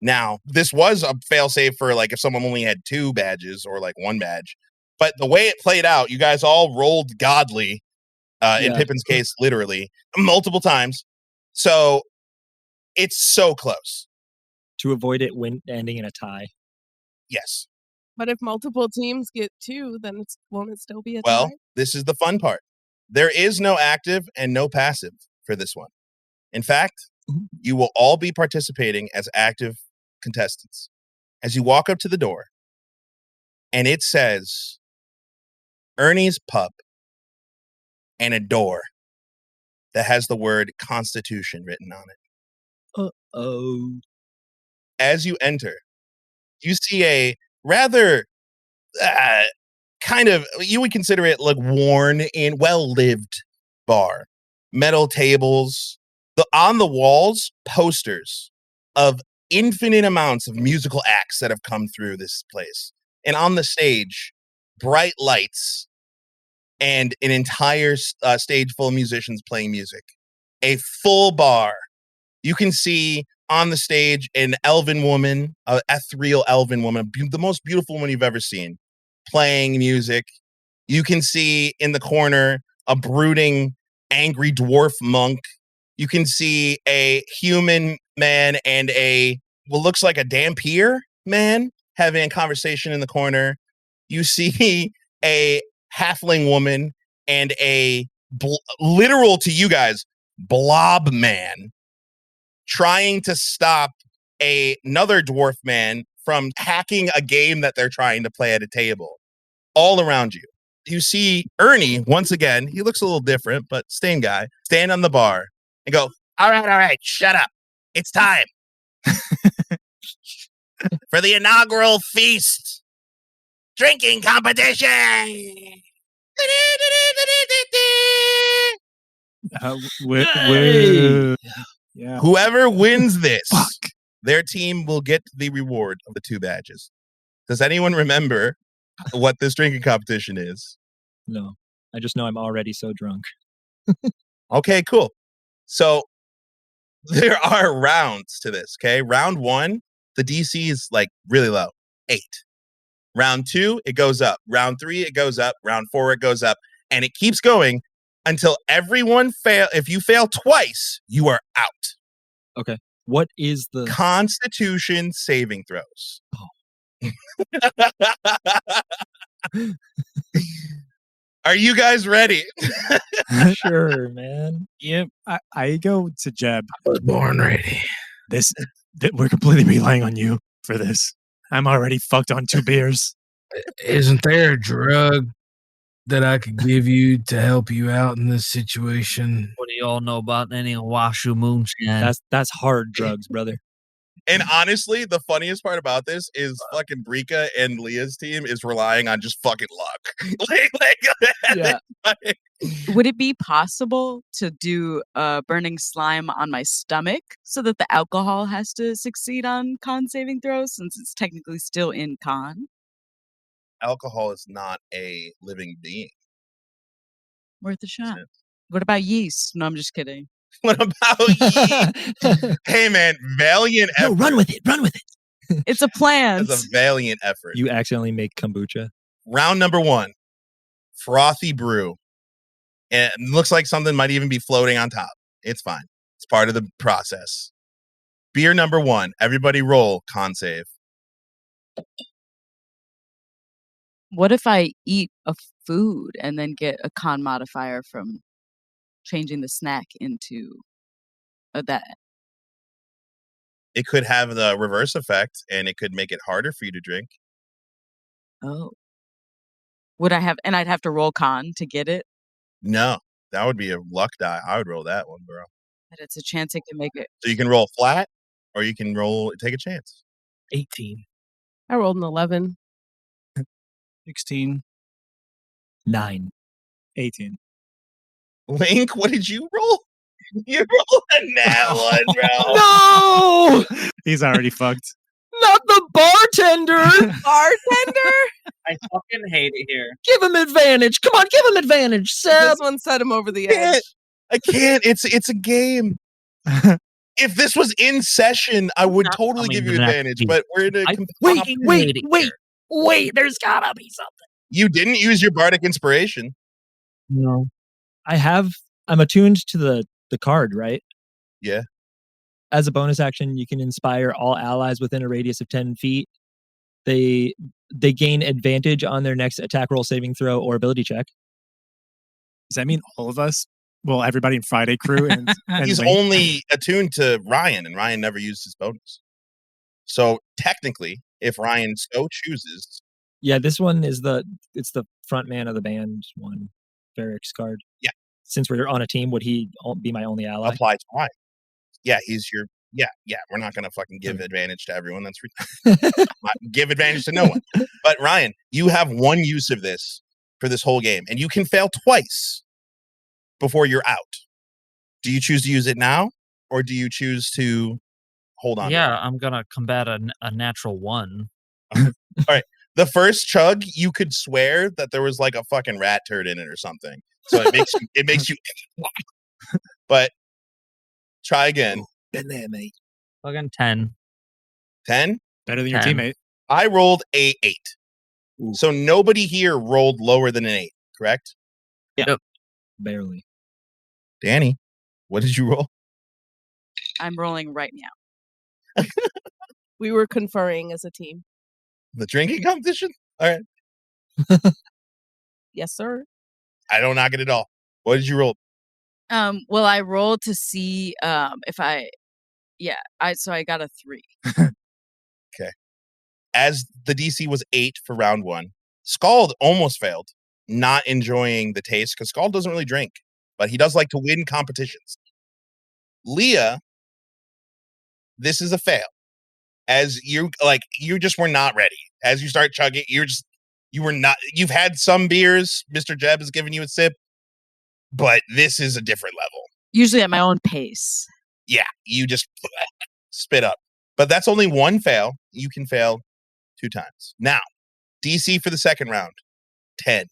Now, this was a failsafe for like if someone only had 2 badges or like 1 badge. But the way it played out, you guys all rolled godly. In Pippin's case, literally, multiple times. So it's so close. To avoid it ending in a tie. Yes. But if multiple teams get 2, then won't it still be a Well, tie? this is the fun part. There is no active and no passive for this one. In fact, you will all be participating as active contestants. As you walk up to the door, and it says, Ernie's Pub, and a door that has the word Constitution written on it. Uh-oh. As you enter, you see a rather kind of, you would consider it like worn in, well-lived bar. Metal tables. On the walls, posters of infinite amounts of musical acts that have come through this place. And on the stage, bright lights and an entire stage full of musicians playing music. A full bar. You can see on the stage an elven woman, an ethereal elven woman, the most beautiful woman you've ever seen, playing music. You can see in the corner a brooding, angry dwarf monk. You can see a human man and what looks like a Dampier man having a conversation in the corner. You see a halfling woman and a literal to you guys blob man trying to stop another dwarf man from hacking a game that they're trying to play at a table. All around you. You see Ernie, once again, he looks a little different, but same guy, stand on the bar and go, all right, shut up. It's time for the inaugural feast drinking competition. Yeah. Whoever wins this, their team will get the reward of the 2 badges. Does anyone remember what this drinking competition is? No. I just know I'm already so drunk. Okay, cool. So there are rounds to this, okay? Round 1, the DC is like really low, 8. Round 2, it goes up. Round 3, it goes up. Round 4, it goes up. And it keeps going until everyone fail. If you fail twice, you are out. Okay. What is the Constitution saving throws? Are you guys ready? Sure, man. Yep. I go to Jeb. I was born ready. We're completely relying on you for this. I'm already fucked on 2 beers. Isn't there a drug that I could give you to help you out in this situation? What do you all know about any Washu moonshine? That's hard drugs, brother. And honestly, the funniest part about this is fucking Brika and Leah's team is relying on just fucking luck. Yeah. Would it be possible to do burning slime on my stomach so that the alcohol has to succeed on con saving throws since it's technically still in con? Alcohol is not a living being. Worth a shot. What about yeast? No, I'm just kidding. What about yeast? Hey man, valiant effort. No, run with it. Run with it. It's a plant. It's a valiant effort. You accidentally make kombucha. Round number 1, frothy brew. And it looks like something might even be floating on top. It's fine. It's part of the process. Beer number 1. Everybody roll con save. What if I eat a food and then get a con modifier from changing the snack into that? It could have the reverse effect, and it could make it harder for you to drink. Oh. Would I have, and I'd have to roll con to get it? No, that would be a luck die. I would roll that one, bro. But it's a chance it can make it. So you can roll flat, or you can take a chance. 18. I rolled an 11. 16. 9. 18. Link, what did you roll? You rolled a nat one, bro. No! He's already fucked. Not the bartender! Bartender? I fucking hate it here. Give him advantage. Come on, give him advantage, Seb. This one set him over the Can't. edge. I can't. It's a game. If this was in session, I would Not totally coming give the you next advantage, week. but we're in a I Wait, fucking wait, hate it wait. here. Wait, there's gotta be something. You didn't use your bardic inspiration. No. I'm attuned to the card, right? Yeah. As a bonus action, you can inspire all allies within a radius of 10 feet. They gain advantage on their next attack roll, saving throw, or ability check. Does that mean all of us? Well, everybody in Friday crew and He's Link? only attuned to Ryan, and Ryan never used his bonus. So technically, if Ryan so chooses, Yeah, this one is it's the front man of the band one, Varric's card. Yeah. Since we're on a team, would he be my only ally? apply to Ryan. Yeah, he's your. Yeah. We're not gonna fucking give advantage to everyone. That's ridiculous. Give advantage to no one. But Ryan, you have one use of this for this whole game, and you can fail twice before you're out. Do you choose to use it now, or do you choose to hold on? Yeah, I'm gonna combat a natural 1. The first chug, you could swear that there was like a fucking rat turd in it or something. So it makes you. But try again. Been there, mate. Fucking 10. 10. Better than your 10. teammate. I rolled a 8. Ooh. So nobody here rolled lower than an 8, correct? Barely. Danny, what did you roll? I'm rolling right now. We were conferring as a team. The drinking competition? All right. Yes, sir. I don't knock it at all. What did you roll? Well, I rolled to see if so I got a 3. As the DC was 8 for round 1, Scald almost failed, not enjoying the taste because Scald doesn't really drink, but he does like to win competitions. Leah, this is a fail. As you just were not ready. As you start chugging, you've had some beers. Mr. Jeb has given you a sip, but this is a different level. Usually at my own pace. Yeah, you just spit up. But that's only one fail. You can fail 2 times. Now, DC for the second round, 10.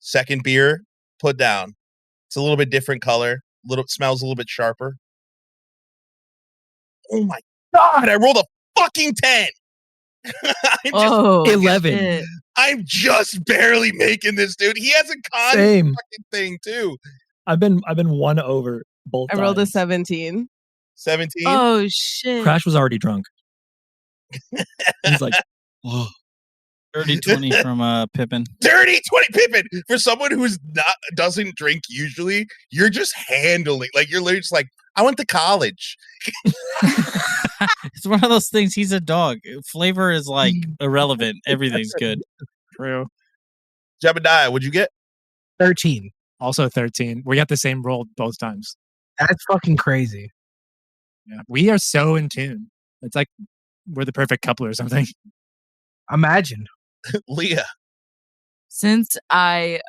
Second beer, put down. It's a little bit different color. Smells a little bit sharper. Oh my God, I rolled a fucking 10. Oh, 11. shit. I'm just barely making this, dude. He has a con Same. fucking thing too. I've been 1 over both I rolled a times. 17. 17. Oh shit. Crash was already drunk. He's like, oh. Dirty 20 from Pippin. Dirty 20 Pippin. For someone who's doesn't drink usually, you're just handling. Like you're literally just like, I went to college. It's one of those things. He's a dog. Flavor is like irrelevant. Everything's good. True. Jebediah, what'd you get? 13. Also 13. We got the same roll both times. That's fucking crazy. Yeah. We are so in tune. It's like we're the perfect couple or something. Imagine. Leah. Since I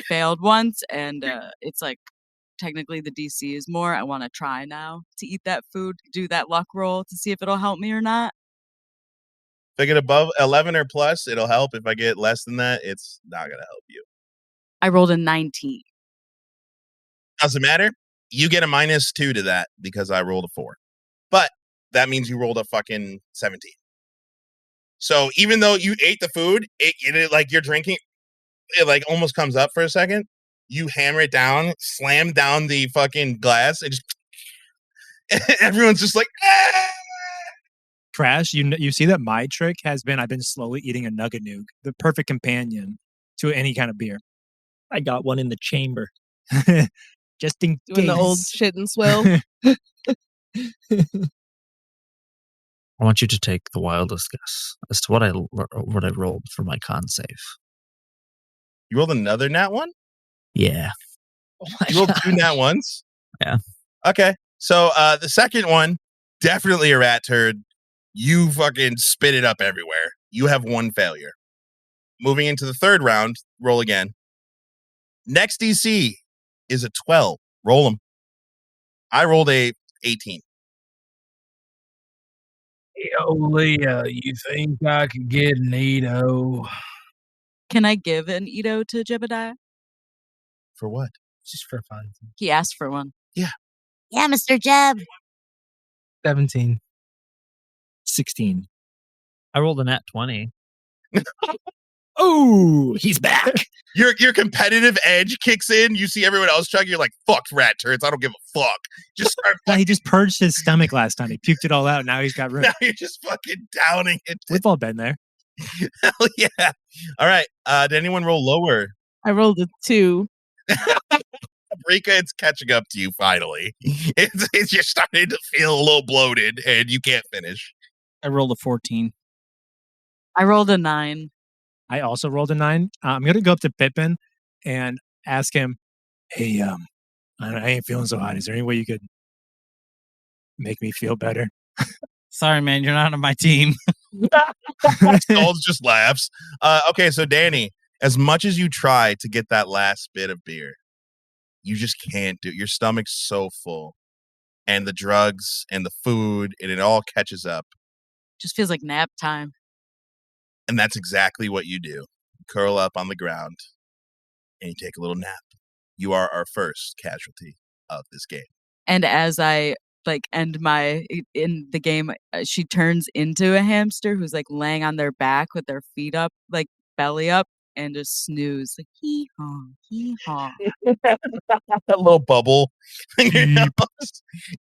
failed once and it's like technically the DC is more, I want to try now to eat that food, do that luck roll to see if it'll help me or not. If I get above 11 or plus, it'll help. If I get less than that, it's not going to help you. I rolled a 19. Doesn't matter. You get a -2 to that because I rolled a 4. But that means you rolled a fucking 17. So even though you ate the food, it like you're drinking, it like almost comes up for a second. You hammer it down, slam down the fucking glass, and just everyone's just like, ah! Crash, you see that my trick has been I've been slowly eating a Nugget Nuke, the perfect companion to any kind of beer. I got one in the chamber. Just in Doing the old case. shit and swill. I want you to take the wildest guess as to what I rolled for my con save. You rolled another nat one? Yeah. Oh my You rolled gosh. 2 nat ones? Yeah. Okay. So the second one, definitely a rat turd. You fucking spit it up everywhere. You have 1 failure. Moving into the third round, roll again. Next DC is a 12. Roll them. I rolled a 18. Yo, Leah, you think I could get an Edo? Can I give an Edo to Jebediah? For what? Just for fun. He asked for one. Yeah, Mr. Jeb. 17. 16. I rolled a nat 20. Oh, he's back. Your competitive edge kicks in. You see everyone else chugging. You're like, fuck rat turds. I don't give a fuck. Just start. Well, he just purged his stomach last time. He puked it all out. Now he's got room. Now you're just fucking downing it. We've all been there. Hell yeah. All right. Did anyone roll lower? I rolled a 2. Rika, it's catching up to you finally. You're starting to feel a little bloated and you can't finish. I rolled a 14. I rolled a 9. I also rolled a 9. I'm going to go up to Pippin and ask him, hey, I ain't feeling so hot. Is there any way you could make me feel better? Sorry, man, you're not on my team. Skulls just laughs. Okay, so Danny, as much as you try to get that last bit of beer, you just can't do it. Your stomach's so full. And the drugs and the food, and it all catches up. Just feels like nap time. And that's exactly what you do. You curl up on the ground and you take a little nap. You are our first casualty of this game. And as I end in the game, she turns into a hamster who's like laying on their back with their feet up, like belly up, and just snooze, like hee haw, hee haw. That little bubble in your nose.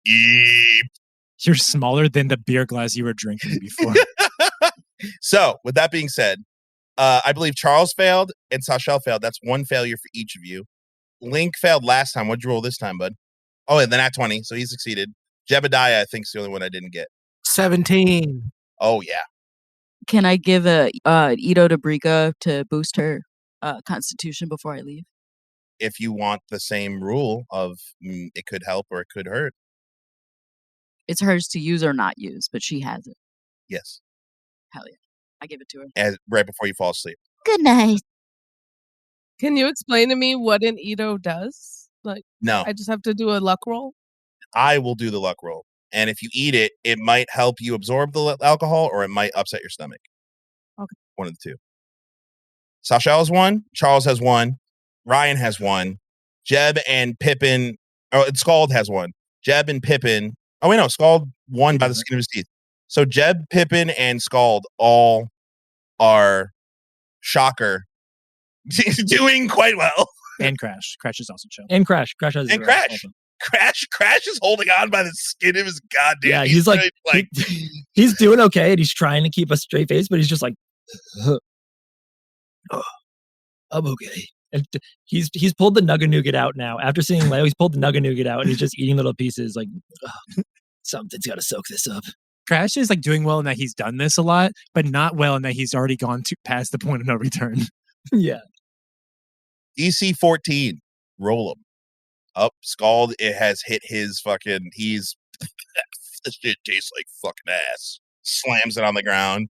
Eep. You're smaller than the beer glass you were drinking before. So, with that being said, I believe Charles failed and Sashel failed. That's 1 failure for each of you. Link failed last time. What'd you roll this time, bud? Oh, and then at 20, so he succeeded. Jebediah, I think, is the only one I didn't get. 17. Oh, yeah. Can I give a Edo to Brika to boost her constitution before I leave? If you want the same rule of it could help or it could hurt. It's hers to use or not use, but she has it. Yes. Hell yeah. I give it to her. Right before you fall asleep. Good night. Can you explain to me what an Edo does? Like, No, I just have to do a luck roll? I will do the luck roll. And if you eat it, it might help you absorb the alcohol or it might upset your stomach. Okay. One of the two. Sashel has 1. Charles has 1. Ryan has 1. Jeb and Pippin. Oh, Scald has 1. Jeb and Pippin. Oh, wait, no. Scald won by the skin of his teeth. So Jeb, Pippin, and Scald all are, shocker, doing quite well. And Crash. Crash is also chill. And Crash. Crash has And zero Crash. also. Crash is holding on by the skin of his goddamn. Yeah, he's like, he's doing okay, and he's trying to keep a straight face, but he's just like, I'm okay. And he's pulled the Nugget Nougat out now. After seeing Leo, he's pulled the Nugget Nougat out, and he's just eating little pieces. Like, something's got to soak this up. Crash is like doing well in that he's done this a lot, but not well in that he's already gone past the point of no return. Yeah. DC 14. Roll him. Up, Scald. It has hit his fucking. He's. This shit tastes like fucking ass. Slams it on the ground.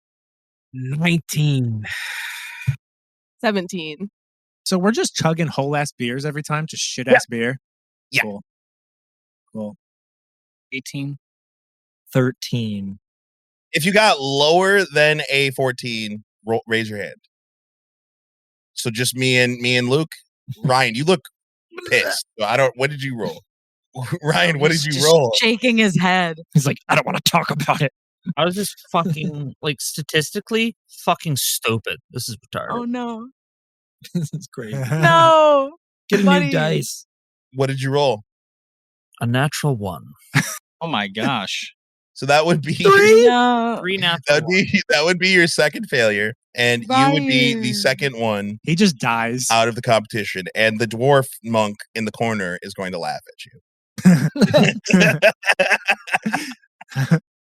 19. 17. So we're just chugging whole ass beers every time, just shit ass beer. Yeah. Cool. 18. 13. If you got lower than a 14, raise your hand. So just me and Luke. Ryan, you look pissed. What did you roll? Ryan, what did you roll? Shaking his head. He's like, I don't want to talk about it. I was just fucking like statistically fucking stupid. This is retarded. Oh no. This is crazy. No. Get a buddy. new dice. What did you roll? A natural 1. Oh my gosh. So that would be No. 3 natural that would be your second failure, and you would be the Ryan. second one He just dies. out of the competition, and the dwarf monk in the corner is going to laugh at you.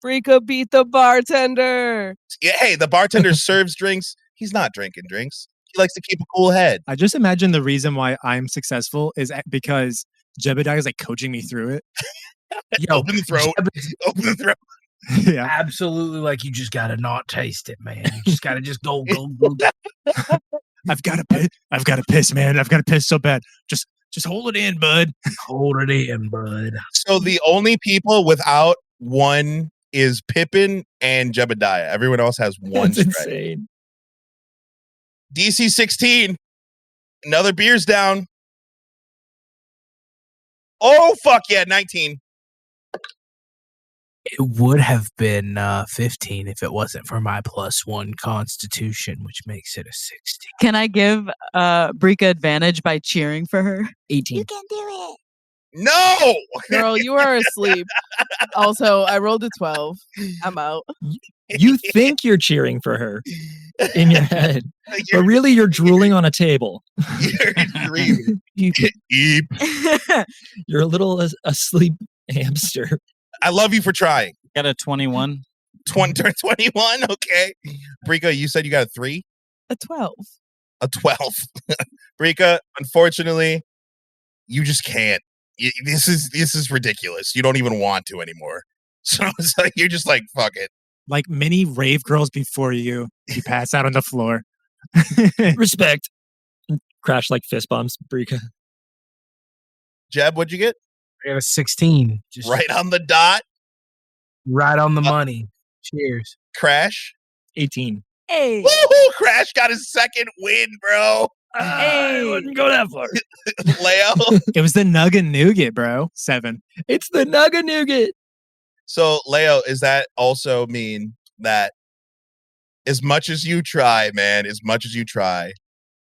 Brika beat the bartender. Yeah, hey, the bartender serves drinks. He's not drinking drinks. He likes to keep a cool head. I just imagine the reason why I'm successful is because Jebediah is like coaching me through it. Yo, Open the throat. Open the throat. Yeah. absolutely, like you just gotta not taste it, man. You just gotta just go. I've got to piss. I've got to piss, man. I've got to piss so bad. Just hold it in, bud. Hold it in, bud. So the only people without one is Pippin and Jebediah. Everyone else has one That's strike. insane. DC 16. Another beer's down. Oh, fuck yeah, 19. It would have been 15 if it wasn't for my +1 Constitution, which makes it a 16. Can I give Brika advantage by cheering for her? 18. You can do it. No! Girl, you are asleep. Also, I rolled a 12. I'm out. You think you're cheering for her in your head, but You're, really you're drooling on a table. you're dreaming. Eep. You're a little asleep hamster. I love you for trying. Got a 21. 21, okay. Brika, you said you got a 3? A 12. A 12. Brika, unfortunately, you just can't. This is ridiculous. You don't even want to anymore. So it's like you're just like, fuck it. Like many rave girls before you pass out on the floor. Respect. Crash like fist bumps, Brika. Jeb, what'd you get? I got a 16. Just Right on the dot. right on the money. Cheers. Crash. 18. Hey. Woohoo! Crash got his second win, bro. I wouldn't go that far. Leo. It was the Nugget Nougat, bro. 7. It's the Nugga Nougat. So, Leo, does that also mean that as much as you try, man, as much as you try,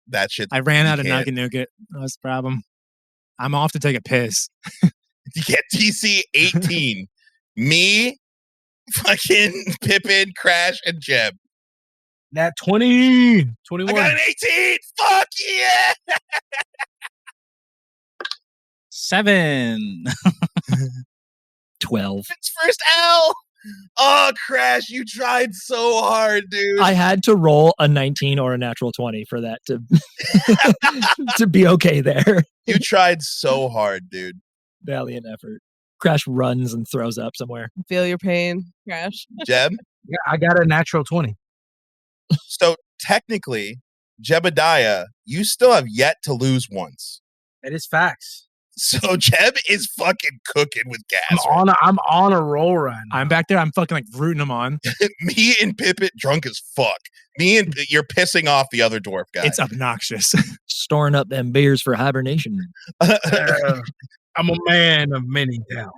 that shit. I ran you out of can't- Nugget Nougat. That's the problem. I'm off to take a piss. You get DC 18. Me, fucking Pippin, Crash, and Jeb. Nat 20. I 21. got an 18. Fuck yeah. 7. 12. It's first L. Oh, Crash, you tried so hard, dude. I had to roll a 19 or a natural 20 for that to to be okay there. You tried so hard, dude. Valiant effort. Crash runs and throws up somewhere. Feel your pain, Crash. Jeb. Yeah, I got a natural 20. So technically, Jebediah, you still have yet to lose once. That is facts. So Jeb is fucking cooking with gas. I'm on a roll right now. I'm back there. I'm fucking like rooting them on. Me and Pippin drunk as fuck. Me and you're pissing off the other dwarf guy. It's obnoxious. Storing up them beers for hibernation. I'm a man of many talents.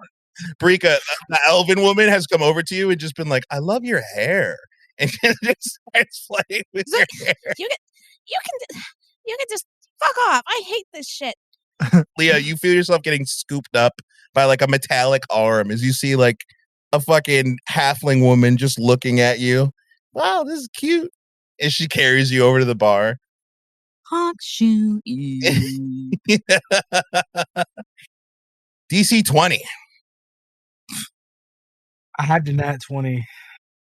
Brika, the elven woman has come over to you and just been like, "I love your hair," and just starts playing with your hair. You can just fuck off. I hate this shit. Leah, you feel yourself getting scooped up by like a metallic arm as you see like a fucking halfling woman just looking at you. Wow, this is cute. And she carries you over to the bar. Honk shoe. DC 20. I had the nat 20.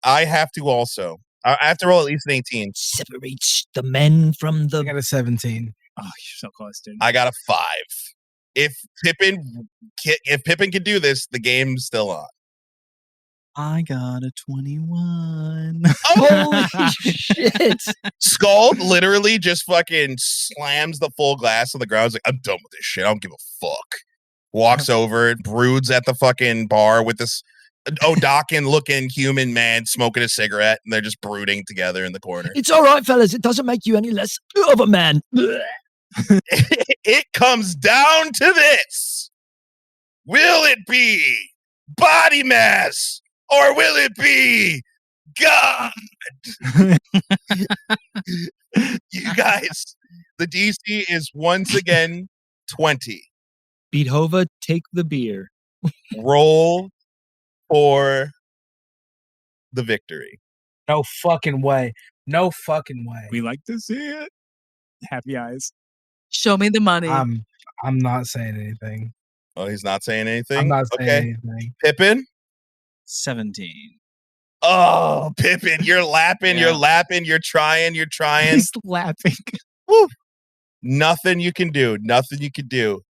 I have to also. I have to roll at least an 18. Separates the men from I the. got a 17. Oh, you're so close, dude. I got a 5. If Pippin can do this, the game's still on. I got a 21. Holy shit. Scald literally just fucking slams the full glass on the ground. He's like, I'm done with this shit. I don't give a fuck. Walks over, broods at the fucking bar with this Odakin looking human man smoking a cigarette, and they're just brooding together in the corner. It's all right, fellas. It doesn't make you any less of a man. It comes down to this. Will it be body mass or will it be God? You guys, the DC is once again 20. Beethoven, take the beer. Roll for the victory. No fucking way. No fucking way. We like to see it. Happy eyes. Show me the money. I'm not saying anything. Oh, he's not saying anything? I'm not saying Okay. anything. Pippin? 17. Oh, Pippin, you're lapping, Yeah. you're lapping, you're trying. He's laughing. Woo. Nothing you can do. Nothing you can do.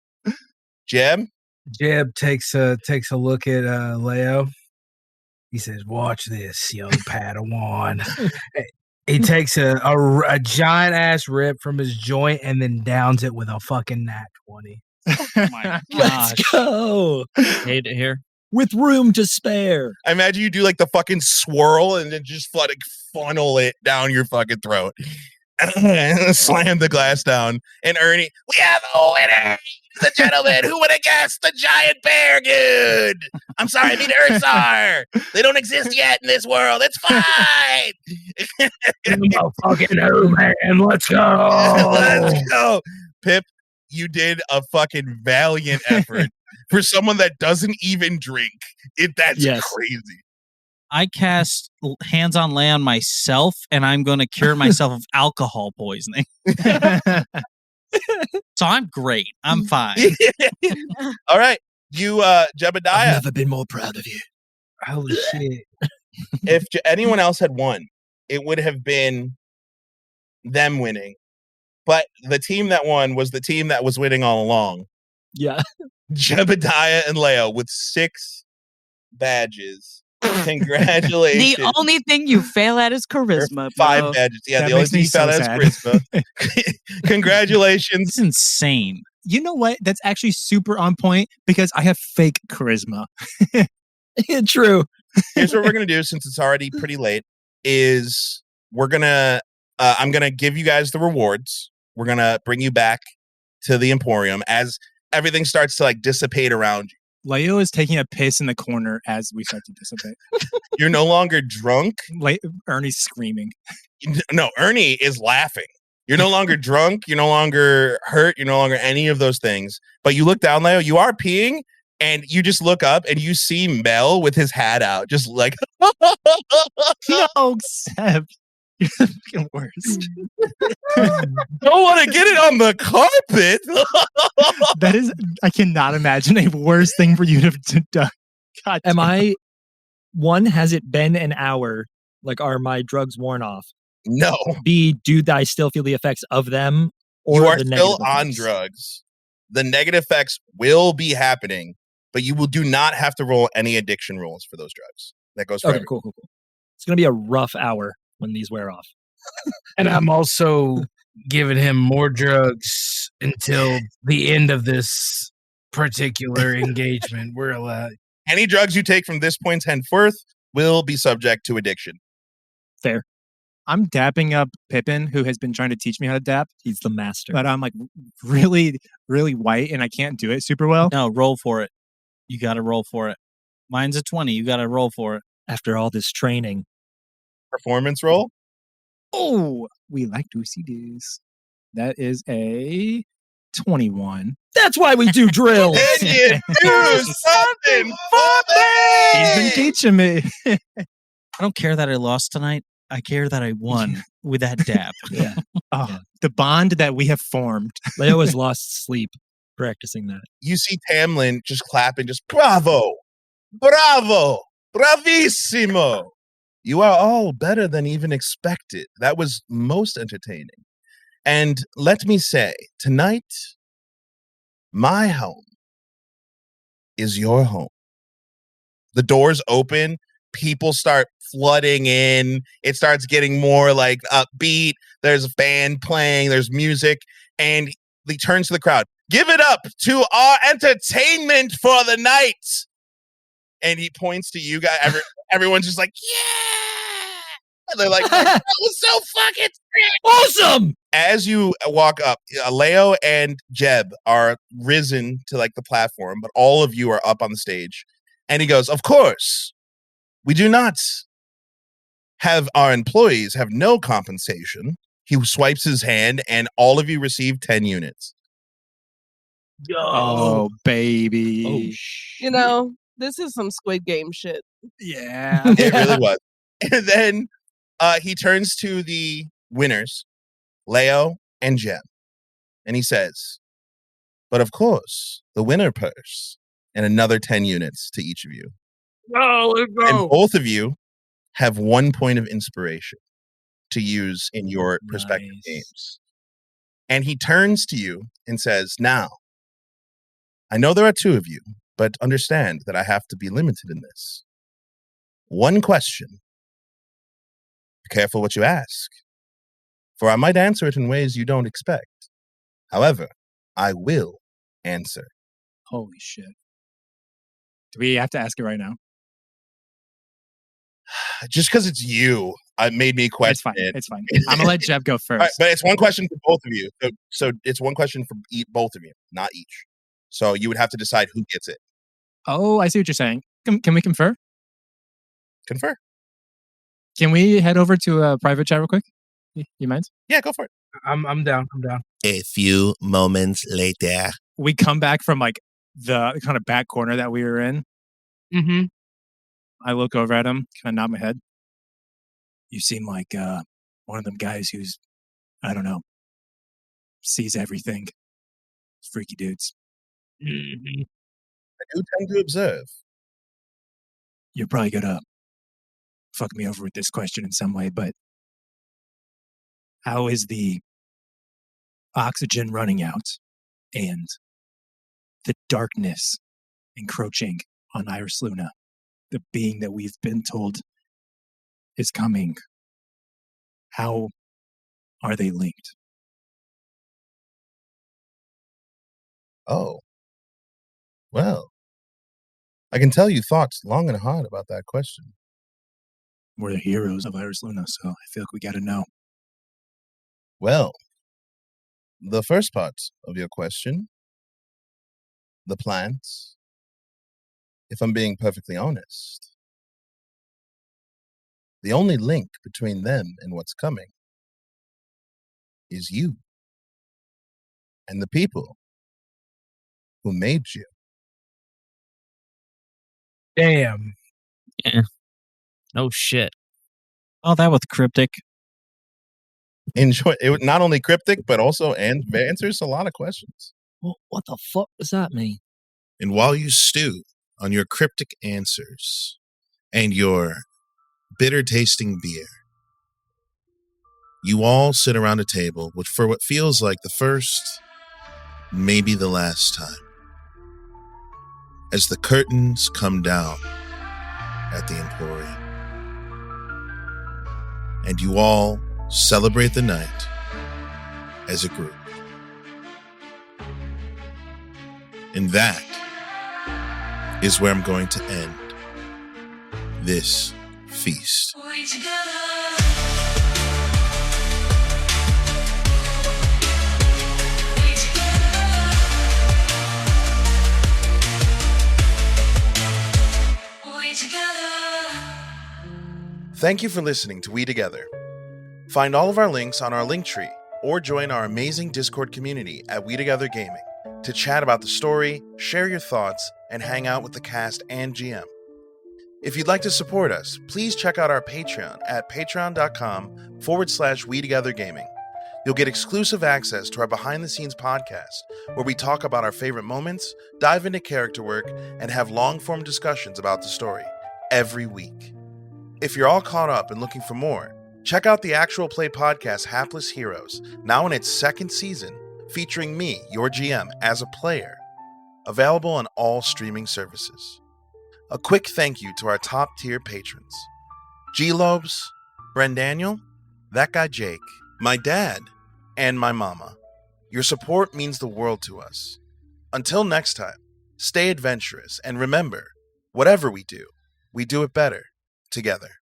Jeb? Jeb takes a look at Leo. He says, "Watch this, young Padawan." He takes a giant ass rip from his joint and then downs it with a fucking nat 20. Oh my Let's gosh. go. Hate it here. With room to spare. I imagine you do like the fucking swirl and then just like funnel it down your fucking throat. Slam the glass down. And Ernie, we have a winner! The gentleman who would have guessed the giant bear good. I'm sorry, I mean Urtsar. They don't exist yet in this world. It's fine. Fucking oh man, let's go. Let's go. Pip, you did a fucking valiant effort for someone that doesn't even drink. That's Yes. crazy. I cast Hands on Lay on myself, and I'm going to cure myself of alcohol poisoning. So I'm great. I'm fine. All right. You, Jebediah, I've never been more proud of you. Holy shit. if anyone else had won, it would have been them winning. But the team that won was the team that was winning all along. Yeah. Jebediah and Leo with 6 badges. Congratulations. The only thing you fail at is Or charisma. 5 bro. badges. Yeah, That the only makes thing me you found so out sad. is charisma. Congratulations. It's insane. You know what? That's actually super on point because I have fake charisma. True. Here's what we're gonna do since it's already pretty late. Is we're gonna I'm gonna give you guys the rewards. We're gonna bring you back to the Emporium as everything starts to like dissipate around you. Leo is taking a piss in the corner as we start to dissipate. You're no longer drunk. Ernie's screaming. No, Ernie is laughing. You're no longer drunk. You're no longer hurt. You're no longer any of those things. But you look down, Leo. You are peeing, and you just look up and you see Mel with his hat out, just like. No, Seb. You're the fucking worst. Don't want to get it on the carpet. That is, I cannot imagine a worse thing for you to do. God Am damn. I one, has it been an hour? Like, are my drugs worn off? No, B, do I still feel the effects of them? Or you are the still negative on effects? drugs. The negative effects will be happening, but you will do not have to roll any addiction rolls for those drugs. That goes for Okay, everyone. cool. It's going to be a rough hour when these wear off. And I'm also giving him more drugs until the end of this particular engagement. We're allowed. Any drugs you take from this point henceforth will be subject to addiction. Fair. I'm dapping up Pippin, who has been trying to teach me how to dap, He's the master. but I'm like really, really white and I can't do it super well. No, roll for it. You got to roll for it. Mine's a 20. You got to roll for it. After all this training. Performance roll? Oh, we like to see this. That is a 21. That's why we do drills. And you do something for He's been me! teaching me. I don't care that I lost tonight. I care that I won with that dab. Yeah. Oh, Yeah. the bond that we have formed. Leo has lost sleep practicing that. You see Tamlin just clapping, just bravo, bravo, bravissimo. You are all better than even expected. That was most entertaining. And let me say, tonight, my home is your home. The doors open, people start flooding in. It starts getting more like upbeat. There's a band playing, there's music, and he turns to the crowd. Give it up to our entertainment for the night. And he points to you guys. Everyone's just like, yeah. And they're like, that was so fucking Awesome. as you walk up, Leo and Jeb are risen to like the platform, but all of you are up on the stage. And he goes, of course, We do not have our employees have no compensation. He swipes his hand, and all of you receive 10 units. Oh, baby. Oh, You know, this is some Squid Game shit. Yeah. It really was. And then he turns to the winners, Leo and Jem, and he says, but of course, the winner purse and another 10 units to each of you. Oh, let's And both of you have 1 point of inspiration to use in your respective Nice. games. And he turns to you and says, now, I know there are 2 of you, but understand that I have to be limited in this. 1 question. Be careful what you ask, for I might answer it in ways you don't expect. However, I will answer. Holy shit. Do we have to ask it right now? Just because it's you, it made me question It's fine. it. It's fine. I'm gonna let Jeb go All first. right, but it's 1 question for both of you. So it's 1 question for both of you, not each. So you would have to decide who gets it. Oh, I see what you're saying. Can we confer? Confer. Can we head over to a private chat real quick? You mind? Yeah, go for it. I'm down. I'm down. A few moments later. We come back from like the kind of back corner that we were in. Mm-hmm. I look over at him, kind of nod my head. You seem like one of them guys who's, I don't know, sees everything. Freaky dudes. Mm-hmm. I do tend to observe. You're probably gonna fuck me over with this question in some way, but how is the oxygen running out and the darkness encroaching on Iris Luna, the being that we've been told is coming? How are they linked? Oh. Well, I can tell you thoughts long and hard about that question. We're the heroes of Iris Luna, so I feel like we gotta know. Well, the first part of your question, the plants, if I'm being perfectly honest, the only link between them and what's coming is you and the people who made you. Damn. No shit. Oh, that was cryptic. Enjoy it. Not only cryptic, but also answers a lot of questions. What the fuck does that mean? And while you stew on your cryptic answers and your bitter tasting beer, you all sit around a table for what feels like the first, maybe the last time, as the curtains come down at the Emporium. And you all celebrate the night as a group. And that is where I'm going to end this feast. Thank you for listening to We Together. Find all of our links on our Linktree or join our amazing Discord community at WeTogether Gaming to chat about the story, share your thoughts, and hang out with the cast and GM. If you'd like to support us, please check out our Patreon at patreon.com/WeTogetherGaming. You'll get exclusive access to our behind-the-scenes podcast, where we talk about our favorite moments, dive into character work, and have long-form discussions about the story every week. If you're all caught up and looking for more, check out the actual play podcast Hapless Heroes, now in its 2nd season, featuring me, your GM, as a player. Available on all streaming services. A quick thank you to our top-tier patrons: GxLobes, BrenDaniel, That Guy Jake, my dad, and my mama. Your support means the world to us. Until next time, stay adventurous, and remember, whatever we do it better together.